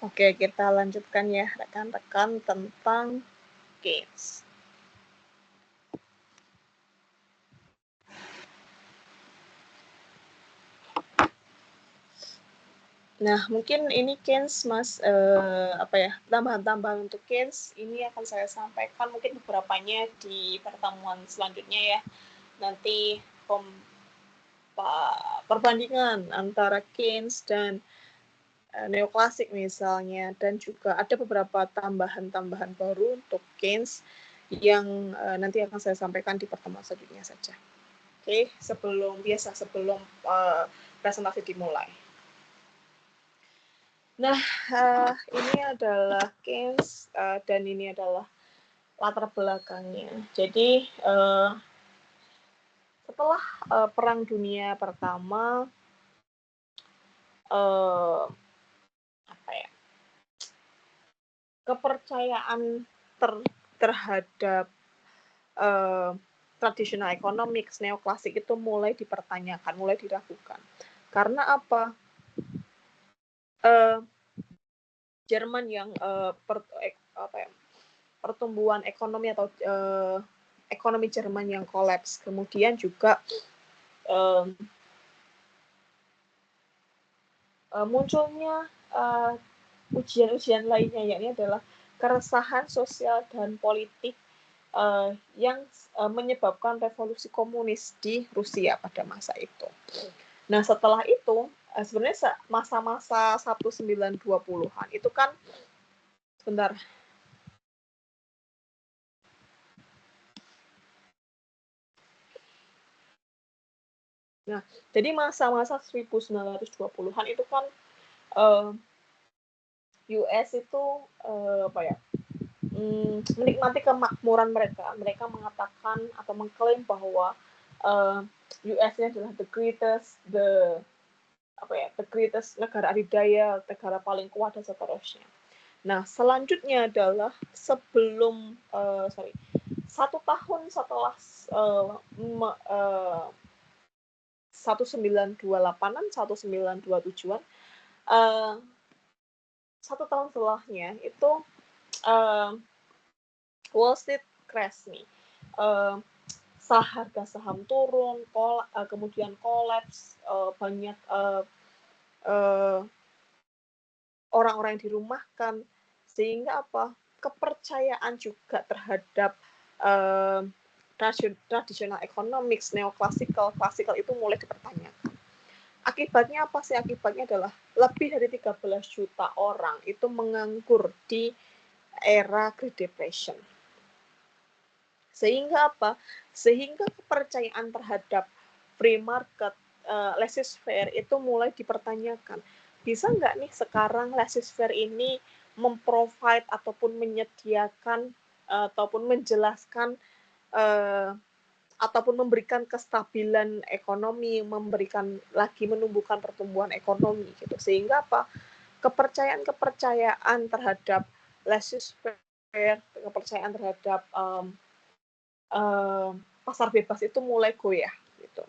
Oke, kita lanjutkan ya rekan-rekan tentang Keynes. Nah, mungkin ini Keynes, Mas, tambahan-tambahan untuk Keynes ini akan saya sampaikan mungkin beberapanya di pertemuan selanjutnya ya. Nanti perbandingan antara Keynes dan neoklasik misalnya, dan juga ada beberapa tambahan-tambahan baru untuk Keynes yang nanti akan saya sampaikan di pertemuan selanjutnya saja. Oke, sebelum presentasi dimulai. Nah, ini adalah Keynes dan ini adalah latar belakangnya. Jadi setelah Perang Dunia Pertama, kepercayaan terhadap traditional economics neoklasik itu mulai dipertanyakan, mulai diragukan. Karena apa? Jerman yang pertumbuhan ekonomi atau ekonomi Jerman yang kolaps, kemudian juga munculnya ujian-ujian lainnya, yakni adalah keresahan sosial dan politik yang menyebabkan revolusi komunis di Rusia pada masa itu. Nah, setelah itu sebenarnya masa-masa 1920-an itu kan sebentar. Nah, jadi masa-masa 1920-an itu kan US itu menikmati kemakmuran mereka. Mereka mengatakan atau mengklaim bahwa US-nya adalah the greatest negara adidaya, negara paling kuat dan seterusnya. Nah, selanjutnya adalah 1 tahun setelah 1928-an, 1927-an, 1 tahun setelahnya itu Wall Street crash nih. Harga saham turun, kemudian kolaps, banyak orang-orang yang dirumahkan, sehingga apa? Kepercayaan juga terhadap traditional economics, neoclassical itu mulai dipertanyakan. Akibatnya apa sih? Akibatnya adalah lebih dari 13 juta orang itu menganggur di era Great Depression. Sehingga apa? Sehingga kepercayaan terhadap free market, laissez-faire itu mulai dipertanyakan. Bisa nggak nih sekarang laissez-faire ini memprovide ataupun menyediakan ataupun menjelaskan ataupun memberikan kestabilan ekonomi, menumbuhkan pertumbuhan ekonomi gitu. Sehingga apa? Kepercayaan terhadap laissez-faire, kepercayaan terhadap pasar bebas itu mulai goyah gitu.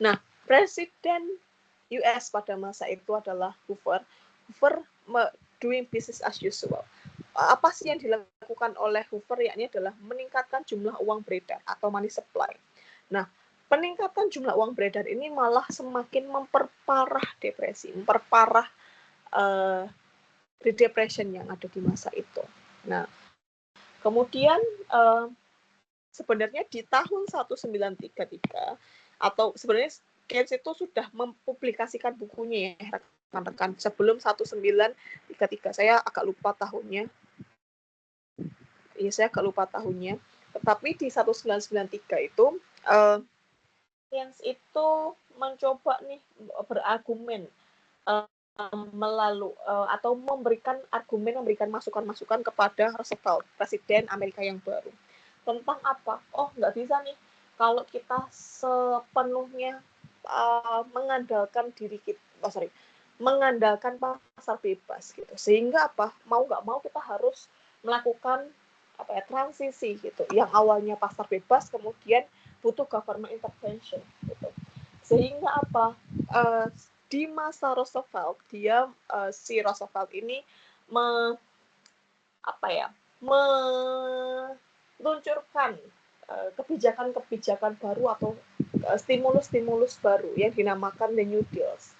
Nah, presiden US pada masa itu adalah Hoover doing business as usual. Apa sih yang dilakukan oleh Hoover? Yakni adalah meningkatkan jumlah uang beredar atau money supply. Nah, peningkatan jumlah uang beredar ini malah semakin memperparah depresi, memperparah Great Depression yang ada di masa itu. Nah, kemudian sebenarnya di tahun 1933 atau sebenarnya Keynes itu sudah mempublikasikan bukunya ya rekan-rekan sebelum 1933. Saya agak lupa tahunnya. Tetapi di 1993 itu Keynes itu mencoba nih berargumen atau memberikan masukan-masukan kepada Roosevelt, presiden Amerika yang baru. Tentang apa? Oh, nggak bisa nih kalau kita sepenuhnya mengandalkan pasar bebas gitu. Sehingga apa? Mau nggak mau kita harus melakukan transisi gitu. Yang awalnya pasar bebas kemudian butuh government intervention gitu. Sehingga apa? di masa Roosevelt si Roosevelt ini meluncurkan kebijakan-kebijakan baru atau stimulus-stimulus baru yang dinamakan the New Deals.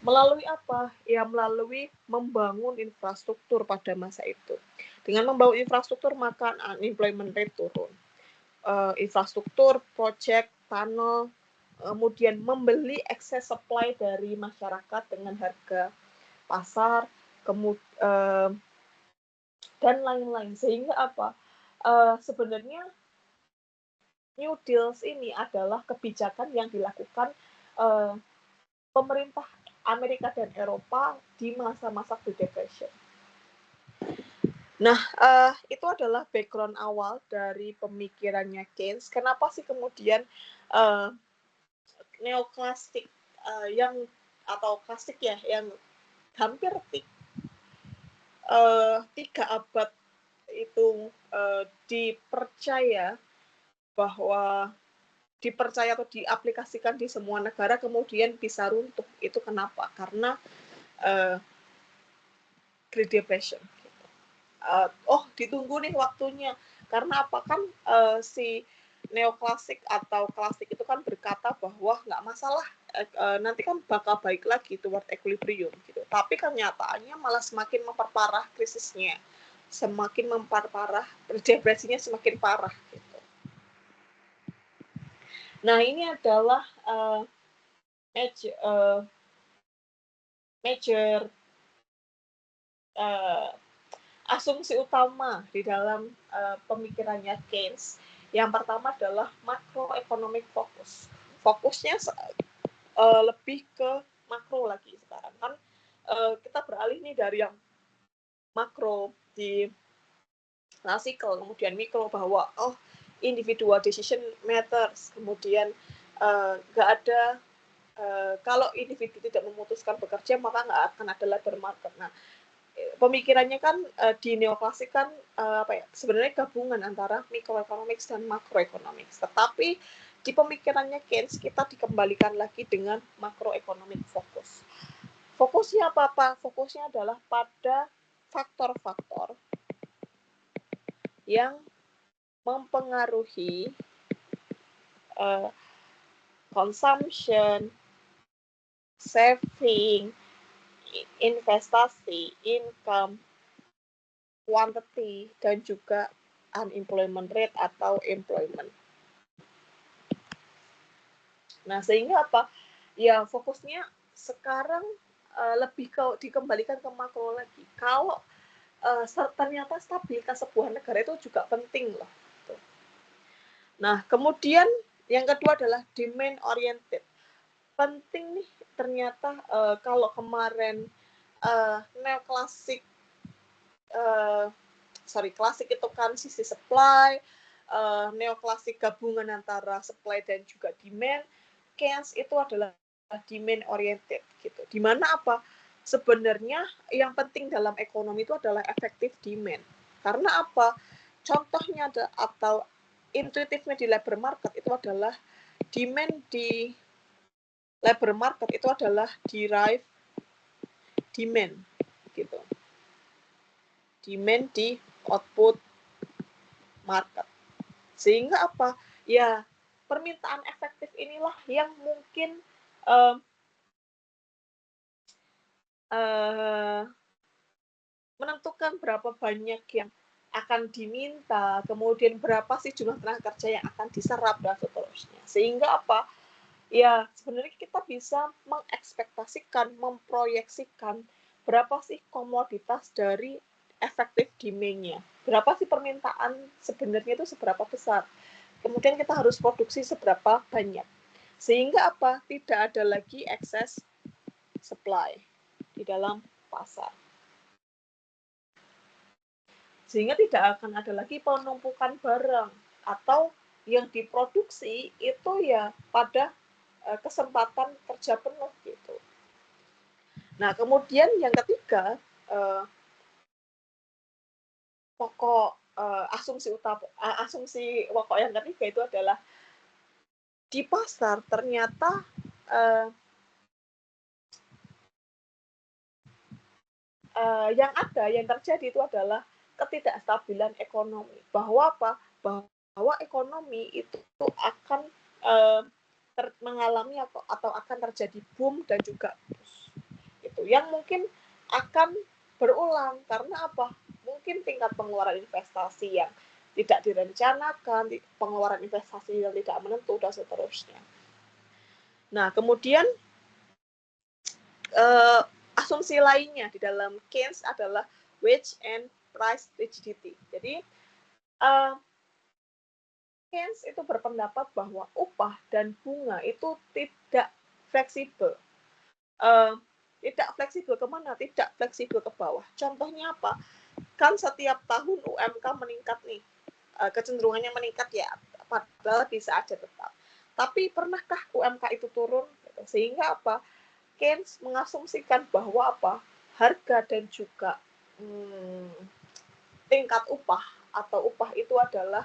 Melalui apa? Ya melalui membangun infrastruktur pada masa itu. Dengan membangun infrastruktur maka unemployment rate turun. Infrastruktur, project, tunnel, kemudian membeli excess supply dari masyarakat dengan harga pasar, dan lain-lain. Sehingga apa? Sebenarnya New Deals ini adalah kebijakan yang dilakukan pemerintah Amerika dan Eropa di masa-masa Great Depression. Nah, itu adalah background awal dari pemikirannya Keynes. Kenapa sih kemudian neoklasik atau klasik ya, yang hampir 3 abad itu dipercaya atau diaplikasikan di semua negara kemudian bisa runtuh. Itu kenapa? Karena Great Depression. Ditunggu nih waktunya. Karena apa? Kan si neoklasik atau klasik itu kan berkata bahwa nggak masalah, nanti kan bakal baik lagi toward equilibrium gitu. Tapi kenyataannya malah semakin memperparah krisisnya, semakin memperparah, depresinya semakin parah gitu. Nah, ini adalah major asumsi utama di dalam pemikirannya Keynes. Yang pertama adalah macroeconomic focus. Fokusnya lebih ke makro lagi sekarang kan. Kita beralih nih dari yang makro di klasikal kemudian mikro, bahwa individual decision matters, kemudian nggak ada kalau individu tidak memutuskan bekerja maka nggak akan ada labor market. Nah, pemikirannya kan di neoklasik kan sebenarnya gabungan antara microeconomics dan macroeconomics. Tetapi di pemikirannya Keynes kita dikembalikan lagi dengan macroeconomic focus. Fokusnya apa? Fokusnya adalah pada faktor-faktor yang mempengaruhi consumption, saving, investasi, income, quantity, dan juga unemployment rate atau employment. Nah, sehingga apa? Ya, fokusnya sekarang lebih dikembalikan ke makro lagi. Kalau ternyata stabilitas sebuah negara itu juga penting loh. Nah, kemudian yang kedua adalah demand oriented. Penting nih ternyata kalau kemarin neoklasik klasik itu kan sisi supply, neoklasik gabungan antara supply dan juga demand. Keynes itu adalah demand oriented gitu. Dimana apa? Sebenarnya yang penting dalam ekonomi itu adalah effective demand. Karena apa? Contohnya atau intuitifnya di labor market itu adalah demand di labor market itu adalah derived demand gitu. Demand di output market. Sehingga apa? Ya, permintaan efektif inilah yang mungkin menentukan berapa banyak yang akan diminta, kemudian berapa sih jumlah tenaga kerja yang akan diserap dan seterusnya. Sehingga apa? Ya, sebenarnya kita bisa mengekspektasikan, memproyeksikan berapa sih komoditas dari efektif demand-nya. Berapa sih permintaan sebenarnya itu seberapa besar. Kemudian kita harus produksi seberapa banyak. Sehingga apa? Tidak ada lagi excess supply di dalam pasar. Sehingga tidak akan ada lagi penumpukan barang atau yang diproduksi itu ya pada kesempatan kerja penuh gitu. Nah, kemudian yang ketiga, asumsi pokok yang ketiga itu adalah di pasar ternyata yang terjadi itu adalah ketidakstabilan ekonomi. Bahwa apa? Bahwa ekonomi itu akan mengalami atau akan terjadi boom dan juga bust. Itu yang mungkin akan berulang karena apa? Mungkin tingkat pengeluaran investasi yang tidak direncanakan, pengeluaran investasi yang tidak menentu dan seterusnya. Nah, kemudian asumsi lainnya di dalam Keynes adalah wage and price rigidity. Jadi Keynes itu berpendapat bahwa upah dan bunga itu tidak fleksibel. Tidak fleksibel kemana? Tidak fleksibel ke bawah. Contohnya apa? Kan setiap tahun UMK meningkat nih. Kecenderungannya meningkat ya, padahal bisa aja tetap. Tapi pernahkah UMK itu turun? Sehingga apa? Keynes mengasumsikan bahwa apa? Harga dan juga tingkat upah atau upah itu adalah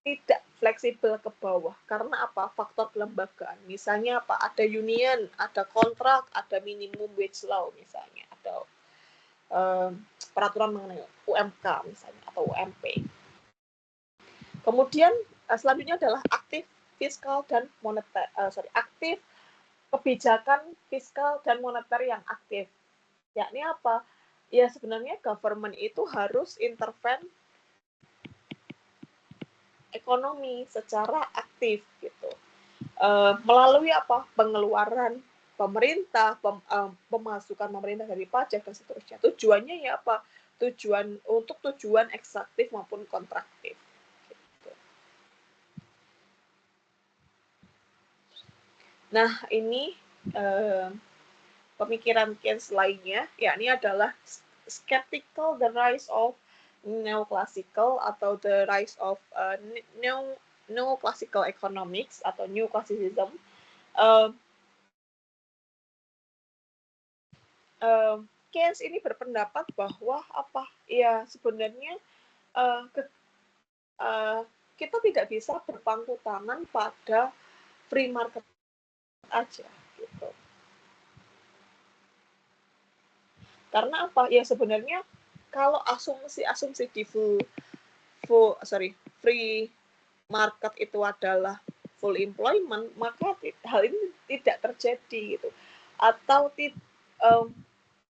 tidak fleksibel ke bawah. Karena apa? Faktor kelembagaan. Misalnya apa? Ada union, ada kontrak, ada minimum wage law misalnya, ada peraturan mengenai UMK misalnya atau UMP. Kemudian selanjutnya adalah aktif fiskal dan moneter, aktif kebijakan fiskal dan moneter yang aktif. Yakni apa? Ya sebenarnya government itu harus intervene ekonomi secara aktif gitu. Melalui apa? Pengeluaran pemerintah, pemasukan pemerintah dari pajak dan seterusnya. Tujuannya ya apa? Untuk tujuan ekstraktif maupun kontraktif. Gitu. Nah, ini pemikiran Keynes lainnya, yakni adalah skeptical the rise of neoclassical atau the rise of neoclassical economics atau new classicism. Keynes ini berpendapat bahwa apa? Ya sebenarnya kita tidak bisa berpangku tangan pada free market aja gitu. Karena apa? Ya sebenarnya kalau asumsi di free market itu adalah full employment, maka hal ini tidak terjadi gitu. Atau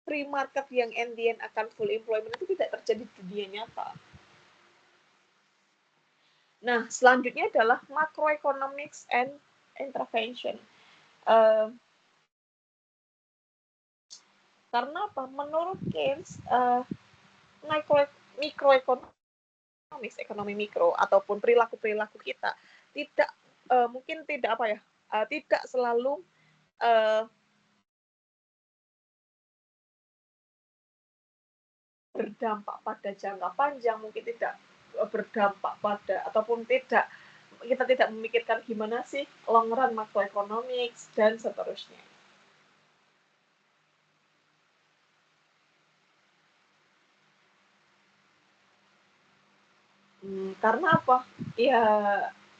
free market yang end akan full employment itu tidak terjadi di dunia nyata. Nah, selanjutnya adalah macroeconomics and intervention. Karena apa? Menurut Keynes, mikroekonomis, ekonomi mikro ataupun perilaku kita tidak mungkin tidak apa ya, tidak selalu berdampak pada jangka panjang, mungkin tidak berdampak pada ataupun kita tidak memikirkan gimana sih long run macroeconomics dan seterusnya. Karena apa? Ya,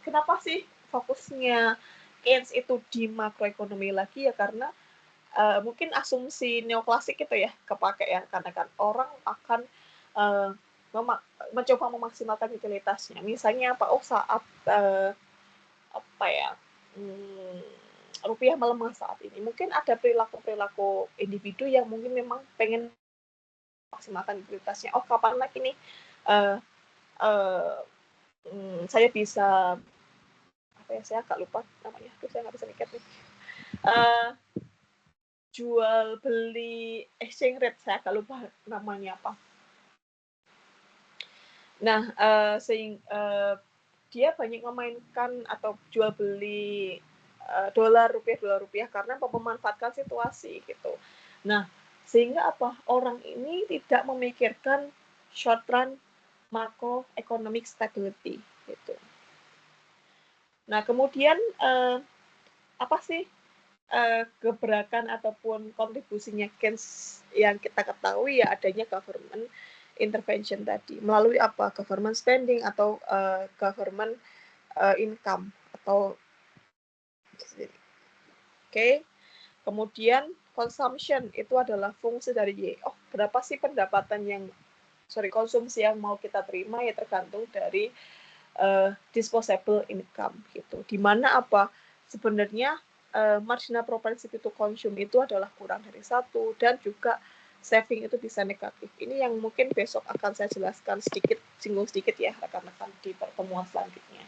kenapa sih fokusnya Keynes itu di makroekonomi lagi ya? Karena mungkin asumsi neoklasik itu ya kepake ya, karena kan orang akan mencoba memaksimalkan utilitasnya. Misalnya apa? Oh saat apa ya? Rupiah melemah saat ini, mungkin ada perilaku individu yang mungkin memang pengen maksimalkan utilitasnya. Oh kapan lagi nih saya bisa apa ya, saya agak lupa namanya, saya nggak bisa mikir nih, jual beli exchange rate, saya agak lupa namanya apa. Nah, dia banyak memainkan atau jual beli dolar rupiah karena memanfaatkan situasi gitu. Nah, sehingga apa? Orang ini tidak memikirkan short run macroeconomic stability gitu. Nah, kemudian apa sih gebrakan ataupun kontribusinya Keynes yang kita ketahui ya adanya government intervention tadi melalui apa? Government spending atau government income atau Oke. Kemudian consumption itu adalah fungsi dari Y. Oh, berapa sih konsumsi yang mau kita terima ya tergantung dari disposable income gitu. Dimana apa sebenarnya marginal propensity to consume itu adalah kurang dari 1 dan juga saving itu bisa negatif. Ini yang mungkin besok akan saya jelaskan singgung sedikit ya rekan-rekan di pertemuan selanjutnya.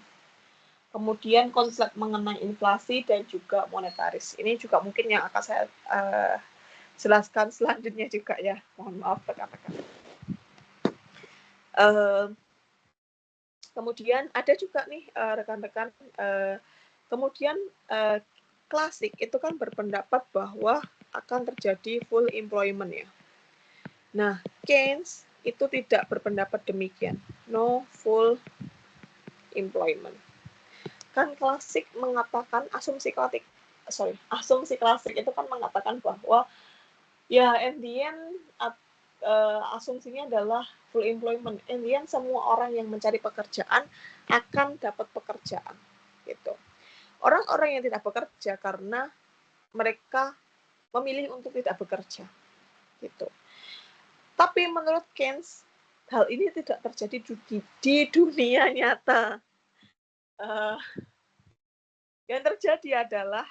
Kemudian konsep mengenai inflasi dan juga monetaris. Ini juga mungkin yang akan saya jelaskan selanjutnya juga ya. Mohon maaf rekan-rekan. Kemudian ada juga nih rekan-rekan, kemudian klasik itu kan berpendapat bahwa akan terjadi full employment ya. Nah, Keynes itu tidak berpendapat demikian, no full employment. Kan klasik mengatakan asumsi klasik itu kan mengatakan bahwa ya in the end asumsinya adalah full employment. In the end semua orang yang mencari pekerjaan akan dapat pekerjaan gitu. Orang-orang yang tidak bekerja karena mereka memilih untuk tidak bekerja gitu. Tapi menurut Keynes hal ini tidak terjadi di dunia nyata. Yang terjadi adalah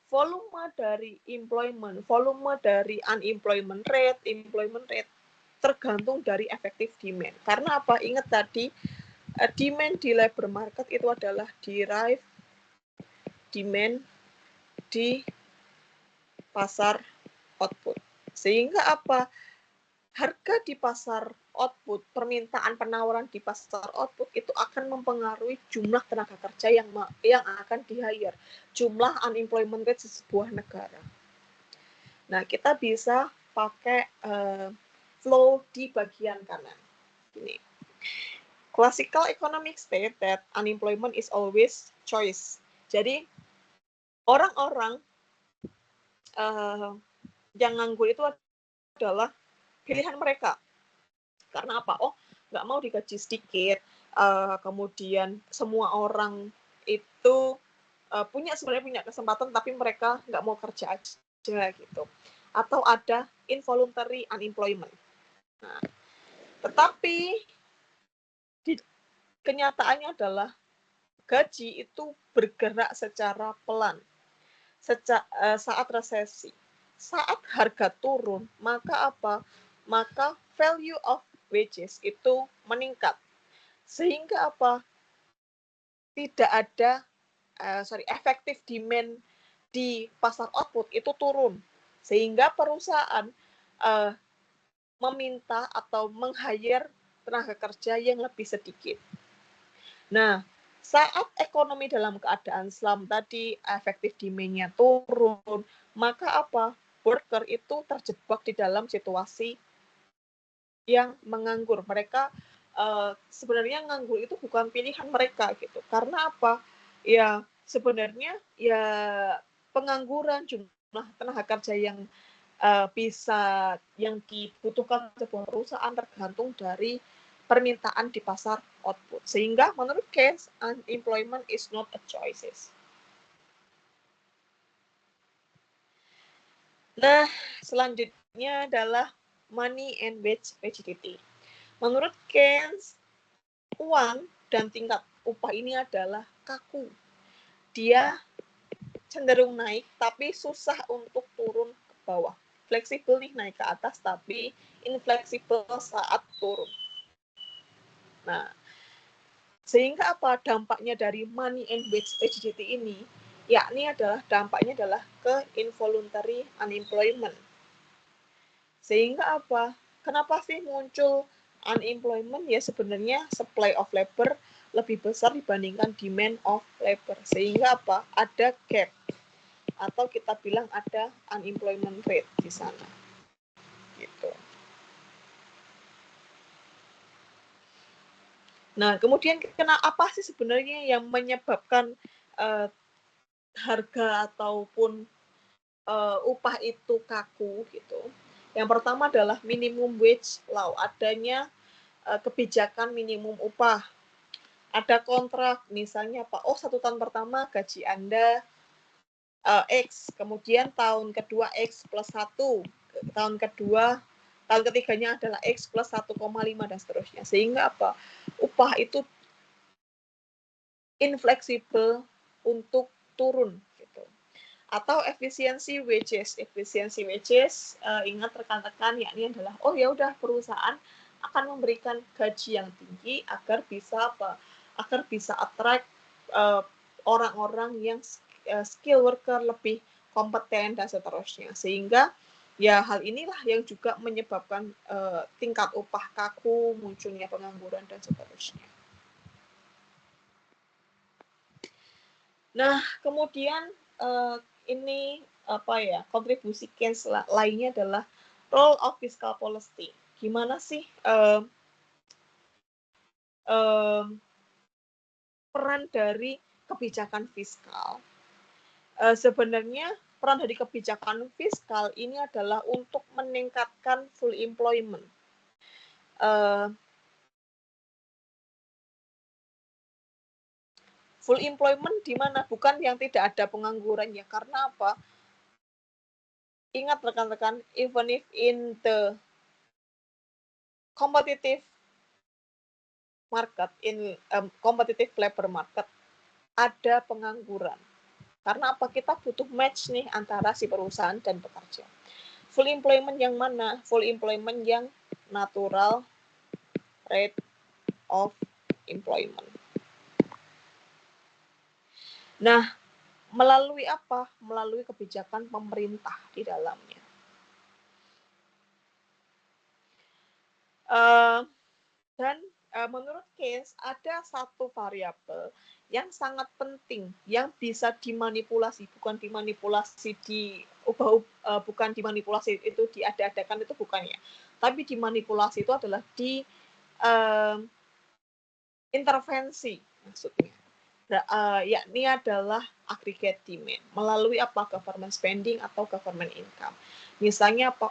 volume dari employment, volume dari employment rate tergantung dari effective demand. Karena apa? Ingat tadi demand di labor market itu adalah derived demand di pasar output. Sehingga apa? Harga di pasar output, permintaan penawaran di pasar output itu akan mempengaruhi jumlah tenaga kerja yang akan di-hire, jumlah unemployment rate di sebuah negara. Nah, kita bisa pakai flow di bagian kanan. Ini. Classical economics state that unemployment is always choice. Jadi, orang-orang yang nganggur itu adalah pilihan mereka. Karena apa? Oh, nggak mau digaji sedikit. Kemudian semua orang itu sebenarnya punya kesempatan, tapi mereka nggak mau kerja aja gitu. Atau ada involuntary unemployment. Nah, tetapi kenyataannya adalah gaji itu bergerak secara pelan saat resesi. Saat harga turun, maka apa? Maka value of wages itu meningkat. Sehingga apa? Tidak ada effective demand di pasar output itu turun. Sehingga perusahaan meminta atau meng-hire tenaga kerja yang lebih sedikit. Nah, saat ekonomi dalam keadaan slam tadi, effective demand-nya turun, maka apa? Worker itu terjebak di dalam situasi yang menganggur. Mereka sebenarnya nganggur itu bukan pilihan mereka gitu. Karena apa? Ya sebenarnya ya pengangguran jumlah tenaga kerja yang yang dibutuhkan sebuah perusahaan tergantung dari permintaan di pasar output. Sehingga menurut Keynes, unemployment is not a choice. Nah, selanjutnya adalah money and wage rigidity. Menurut Keynes, uang dan tingkat upah ini adalah kaku. Dia cenderung naik, tapi susah untuk turun ke bawah. Fleksibel nih naik ke atas, tapi infleksibel saat turun. Nah, sehingga apa dampaknya dari money and wage rigidity ini? Yakni dampaknya adalah ke involuntary unemployment. Sehingga apa? Kenapa sih muncul unemployment? Ya sebenarnya supply of labor lebih besar dibandingkan demand of labor. Sehingga apa? Ada gap. Atau kita bilang ada unemployment rate di sana. Gitu. Nah, kemudian apa sih sebenarnya yang menyebabkan harga ataupun upah itu kaku gitu? Yang pertama adalah minimum wage law, adanya kebijakan minimum upah. Ada kontrak, misalnya Pak, 1 tahun pertama gaji Anda X, kemudian tahun kedua X plus 1, tahun ketiganya adalah X plus 1,5 dan seterusnya. Sehingga apa? Upah itu infleksibel untuk turun gitu. Atau efisiensi wages, ingat rekan-rekan, yakni adalah ya udah perusahaan akan memberikan gaji yang tinggi agar bisa attract orang-orang yang skill worker lebih kompeten dan seterusnya. Sehingga ya hal inilah yang juga menyebabkan tingkat upah kaku, munculnya pengangguran dan seterusnya. Nah, kemudian ini kontribusi Keynes lainnya adalah role of fiscal policy. Gimana sih peran dari kebijakan fiskal? Sebenarnya peran dari kebijakan fiskal ini adalah untuk meningkatkan full employment. Full employment di mana? Bukan yang tidak ada pengangguran ya. Karena apa? Ingat rekan-rekan, even if in the competitive market, in competitive labor market, ada pengangguran. Karena apa? Kita butuh match nih antara si perusahaan dan pekerja. Full employment yang mana? Full employment yang natural rate of employment. Nah, melalui apa? Melalui kebijakan pemerintah di dalamnya. Dan menurut Keynes ada satu variabel yang sangat penting yang bisa dimanipulasi, bukan dimanipulasi bukan dimanipulasi itu diada-adakan, itu bukan ya, tapi dimanipulasi itu adalah di intervensi maksudnya. Yakni adalah aggregate demand melalui apa? Government spending atau government income. Misalnya apa?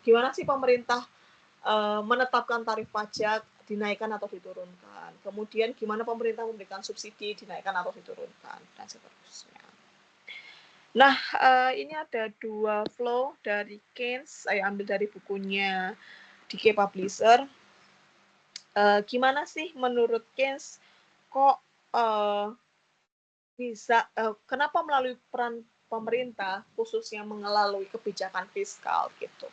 Gimana sih pemerintah menetapkan tarif pajak dinaikkan atau diturunkan. Kemudian gimana pemerintah memberikan subsidi dinaikkan atau diturunkan dan seterusnya. Nah, ini ada 2 flow dari Keynes, saya ambil dari bukunya DK Publisher. Gimana sih menurut Keynes kok bisa kenapa melalui peran pemerintah khususnya melalui kebijakan fiskal gitu.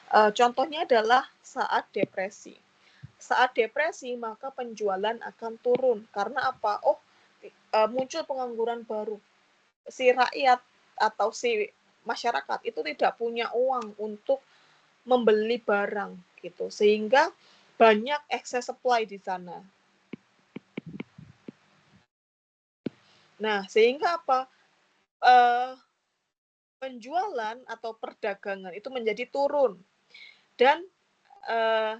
Contohnya adalah saat depresi. Saat depresi maka penjualan akan turun karena apa? Muncul pengangguran baru. Si rakyat atau si masyarakat itu tidak punya uang untuk membeli barang gitu. Sehingga banyak excess supply di sana. Nah, sehingga apa? Penjualan atau perdagangan itu menjadi turun. Dan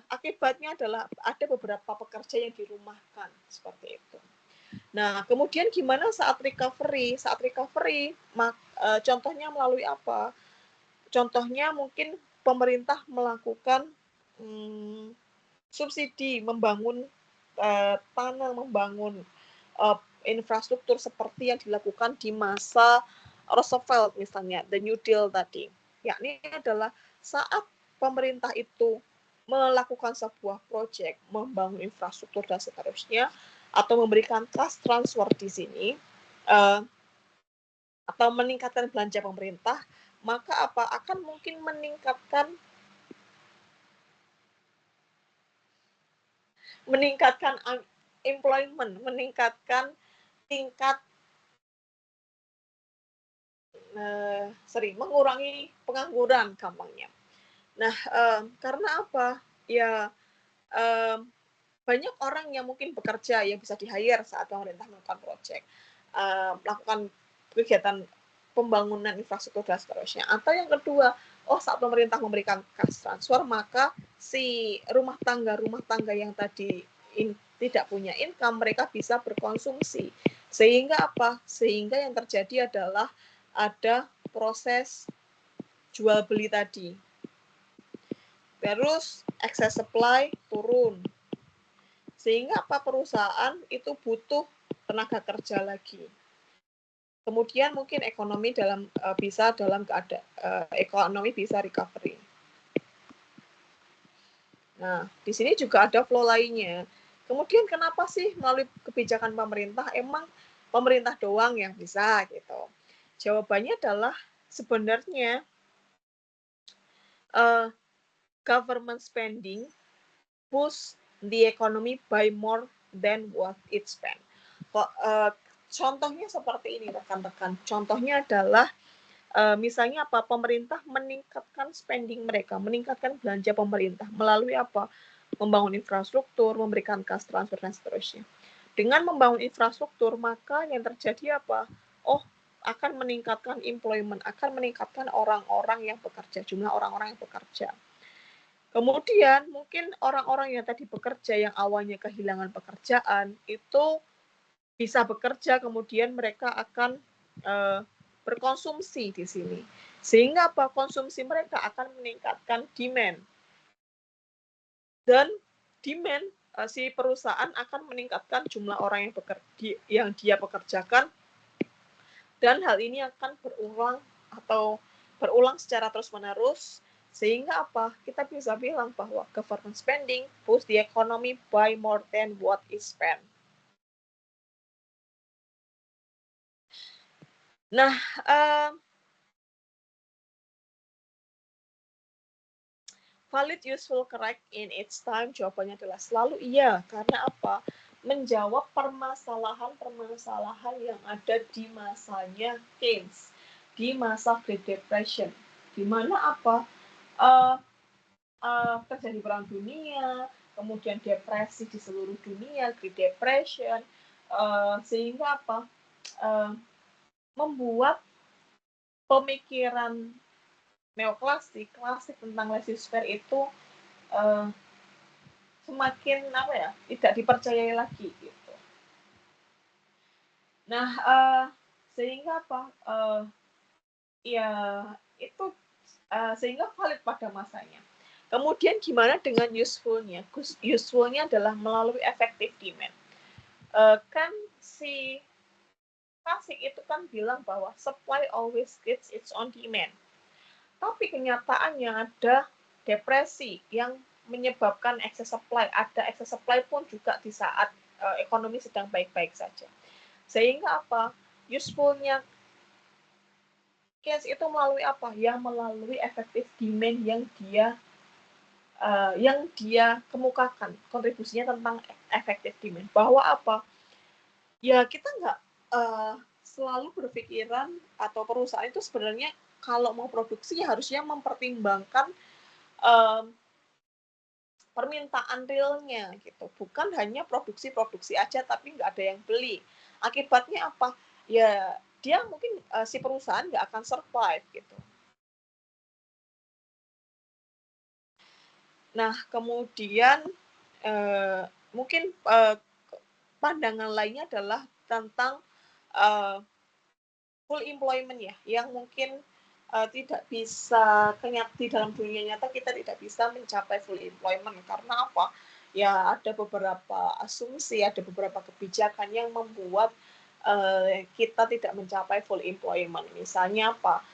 akibatnya adalah ada beberapa pekerja yang dirumahkan seperti itu. Nah, kemudian gimana saat recovery? Saat recovery, contohnya melalui apa? Contohnya mungkin pemerintah melakukan subsidi membangun tanah, membangun infrastruktur seperti yang dilakukan di masa Roosevelt misalnya, the New Deal tadi. Yakni adalah saat pemerintah itu melakukan sebuah proyek, membangun infrastruktur dan seterusnya, atau memberikan cash transfer di sini, atau meningkatkan belanja pemerintah, maka apa? Akan mungkin meningkatkan employment, meningkatkan tingkat mengurangi pengangguran gampangnya. Nah, karena apa? Ya, banyak orang yang mungkin bekerja yang bisa di-hire saat pemerintah melakukan proyek, melakukan kegiatan pembangunan infrastruktur dan seterusnya. Atau yang kedua, saat pemerintah memberikan cash transfer, maka si rumah tangga yang tadi tidak punya income, mereka bisa berkonsumsi. Sehingga apa? Sehingga yang terjadi adalah ada proses jual beli tadi. Terus excess supply turun. Sehingga apa? Perusahaan itu butuh tenaga kerja lagi. kemudian mungkin ekonomi bisa dalam keadaan ekonomi bisa recovery. Nah, di sini juga ada flow lainnya. Kemudian kenapa sih melalui kebijakan pemerintah emang pemerintah doang yang bisa gitu? Jawabannya adalah sebenarnya government spending push the economy by more than what it spend. Contohnya seperti ini rekan-rekan. Contohnya adalah misalnya apa? Pemerintah meningkatkan spending mereka, meningkatkan belanja pemerintah melalui apa? Membangun infrastruktur, memberikan kas transfer dan seterusnya. Dengan membangun infrastruktur, maka yang terjadi apa? Oh, akan meningkatkan employment, akan meningkatkan orang-orang yang bekerja, jumlah orang-orang yang bekerja. Kemudian mungkin orang-orang yang tadi bekerja yang awalnya kehilangan pekerjaan itu bisa bekerja, kemudian mereka akan berkonsumsi di sini. Sehingga apa? Konsumsi mereka akan meningkatkan demand. Dan demand si perusahaan akan meningkatkan jumlah orang yang dia pekerjakan, dan hal ini akan berulang secara terus-menerus, sehingga apa? Kita bisa bilang bahwa government spending push the economy by more than what is spent. Nah, valid, useful, correct in its time, jawabannya adalah selalu iya. Karena apa? Menjawab permasalahan-permasalahan yang ada di masanya Keynes, di masa Great Depression, di mana apa? Terjadi perang dunia, kemudian depresi di seluruh dunia, Great Depression, sehingga apa? Membuat pemikiran neoklasik, klasik tentang laissez-faire itu semakin tidak dipercayai lagi gitu. Nah, sehingga apa? Ya itu sehingga valid pada masanya. Kemudian gimana dengan usefulnya? Usefulnya adalah melalui effective demand. Kan si klasik itu kan bilang bahwa supply always gets its own demand. Tapi kenyataannya ada depresi yang menyebabkan excess supply. Ada excess supply pun juga di saat ekonomi sedang baik-baik saja. Sehingga apa? Usefulnya Keynes itu melalui apa? Ya melalui effective demand yang dia kemukakan, kontribusinya tentang effective demand. Bahwa apa? Ya kita nggak selalu berpikiran atau perusahaan itu sebenarnya kalau mau produksi ya harusnya mempertimbangkan permintaan realnya gitu, bukan hanya produksi aja tapi nggak ada yang beli. Akibatnya apa? Ya dia mungkin si perusahaan nggak akan survive gitu. Nah kemudian mungkin pandangan lainnya adalah tentang full employment ya, yang mungkin tidak bisa di dalam dunia nyata kita tidak bisa mencapai full employment. Karena apa? Ya ada beberapa asumsi, ada beberapa kebijakan yang membuat kita tidak mencapai full employment. Misalnya apa?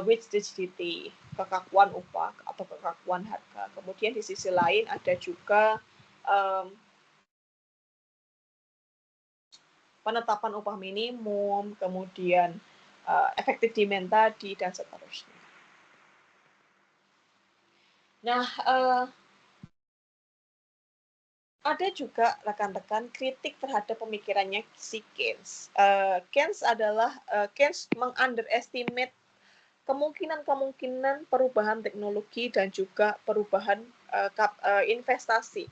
Wage rigidity, kekakuan upah atau kekakuan harga. Kemudian di sisi lain ada juga penetapan upah minimum, kemudian efektif demand tadi, dan seterusnya. Nah, ada juga rekan-rekan kritik terhadap pemikirannya si Keynes. Keynes meng-underestimate kemungkinan perubahan teknologi dan juga perubahan investasi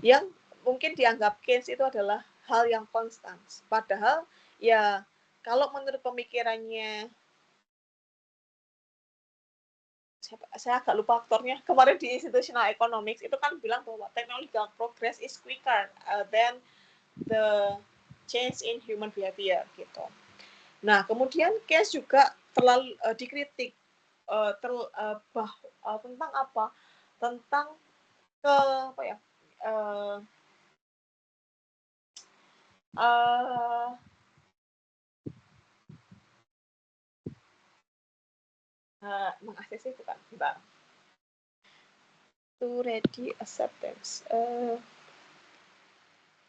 yang mungkin dianggap Keynes itu adalah hal yang konstan. Padahal ya kalau menurut pemikirannya, saya agak lupa aktornya, kemarin di Institutional Economics itu kan bilang bahwa technological progress is quicker than the change in human behavior gitu. Nah kemudian Keynes juga terlalu dikritik tentang apa? Tentang mengaksesi bukan, bentar. To ready acceptance.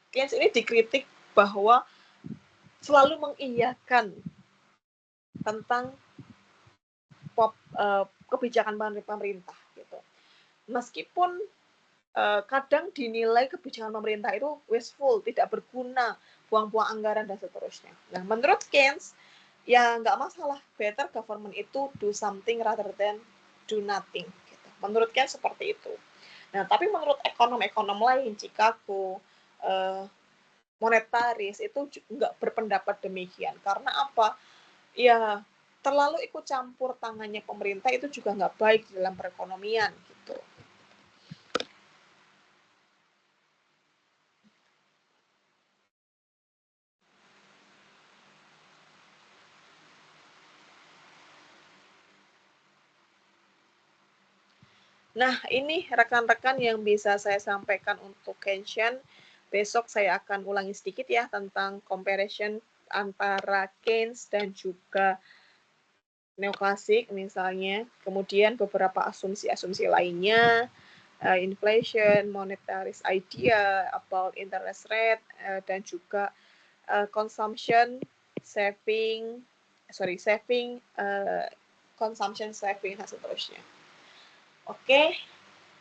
Keynes ini dikritik bahwa selalu mengiyakan tentang kebijakan pemerintah gitu. Meskipun kadang dinilai kebijakan pemerintah itu wasteful, tidak berguna, buang-buang anggaran dan seterusnya. Nah, menurut Keynes, ya nggak masalah, better government itu do something rather than do nothing. Gitu. Menurut Keynes seperti itu. Nah, tapi menurut ekonom-ekonom lain, Chicago, monetaris itu nggak berpendapat demikian. Karena apa? Ya, terlalu ikut campur tangannya pemerintah itu juga nggak baik dalam perekonomian gitu. Nah, ini rekan-rekan yang bisa saya sampaikan untuk Keynesian. Besok saya akan ulangi sedikit ya tentang comparison antara Keynes dan juga neoklasik misalnya. Kemudian beberapa asumsi-asumsi lainnya, inflation, monetaris idea, about interest rate, dan juga consumption, saving, consumption, saving, dan seterusnya. Oke,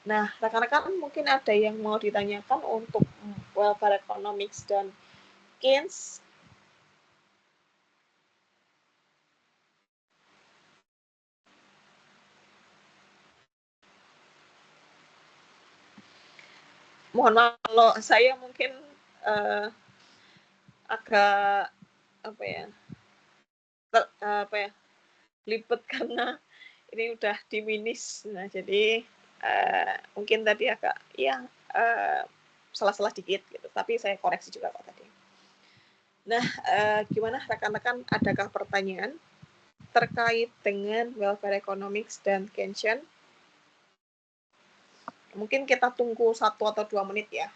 nah rekan-rekan mungkin ada yang mau ditanyakan untuk welfare economics dan Keynes. Mohon maaf kalau saya mungkin agak libet karena ini udah diminis. Nah, jadi mungkin tadi agak salah-salah dikit gitu, tapi saya koreksi juga kok tadi. Nah, gimana rekan-rekan, adakah pertanyaan terkait dengan welfare economics dan Keynesian? Mungkin kita tunggu 1 atau 2 menit ya.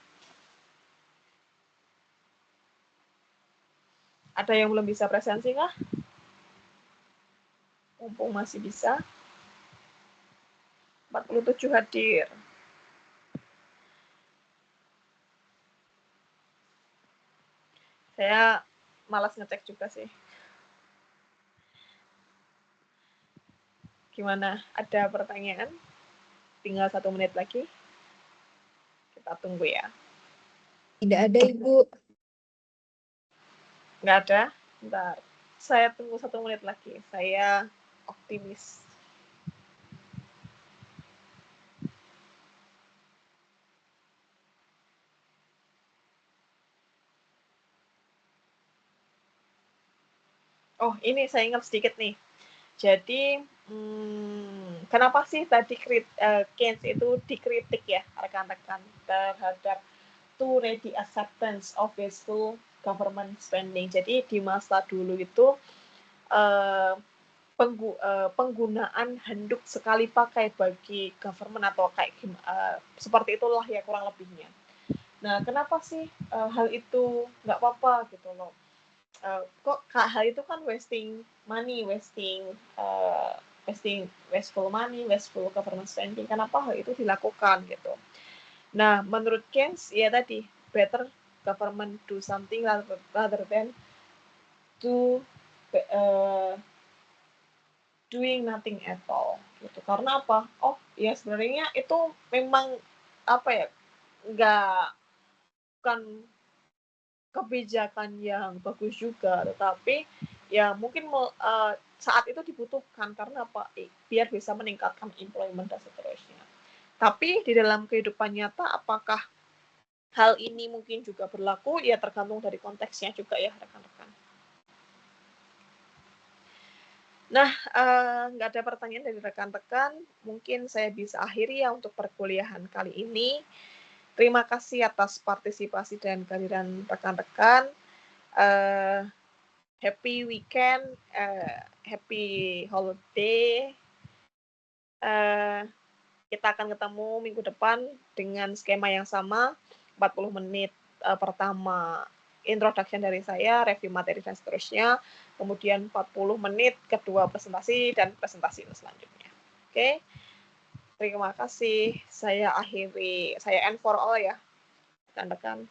Ada yang belum bisa presensi kah? Mumpung masih bisa. 47 hadir. Saya malas ngecek juga sih. Gimana? Ada pertanyaan? Tinggal 1 menit lagi. Kita tunggu ya. Tidak ada, Ibu. Nggak ada? Bentar. Saya tunggu 1 menit lagi. Saya optimis. Oh, ini saya ingat sedikit nih. Jadi, kenapa sih tadi Keynes itu dikritik ya, rekan-rekan, terhadap too ready acceptance of wasteful government spending. Jadi di masa dulu itu penggunaan handuk sekali pakai bagi government atau kayak seperti itulah ya kurang lebihnya. Nah, kenapa sih hal itu nggak apa-apa gitu loh? Kok hal itu kan wasting money, wasteful money, wasteful government spending. Kenapa hal itu dilakukan gitu? Nah, menurut Keynes ya tadi better government do something rather than to doing nothing at all gitu. Karena apa? Oh ya sebenarnya itu memang bukan kebijakan yang bagus juga, tetapi ya mungkin saat itu dibutuhkan karena apa? Biar bisa meningkatkan employment dan seterusnya. Tapi di dalam kehidupan nyata apakah hal ini mungkin juga berlaku? Ya tergantung dari konteksnya juga ya rekan-rekan. Nah, nggak ada pertanyaan dari rekan-rekan. Mungkin saya bisa akhiri ya untuk perkuliahan kali ini. Terima kasih atas partisipasi dan kehadiran rekan-rekan. Happy weekend, happy holiday. Kita akan ketemu minggu depan dengan skema yang sama, 40 menit pertama introduction dari saya, review materi dan seterusnya, kemudian 40 menit kedua presentasi dan presentasi selanjutnya. Oke. Terima kasih. Saya end for all ya. Rekan-rekan.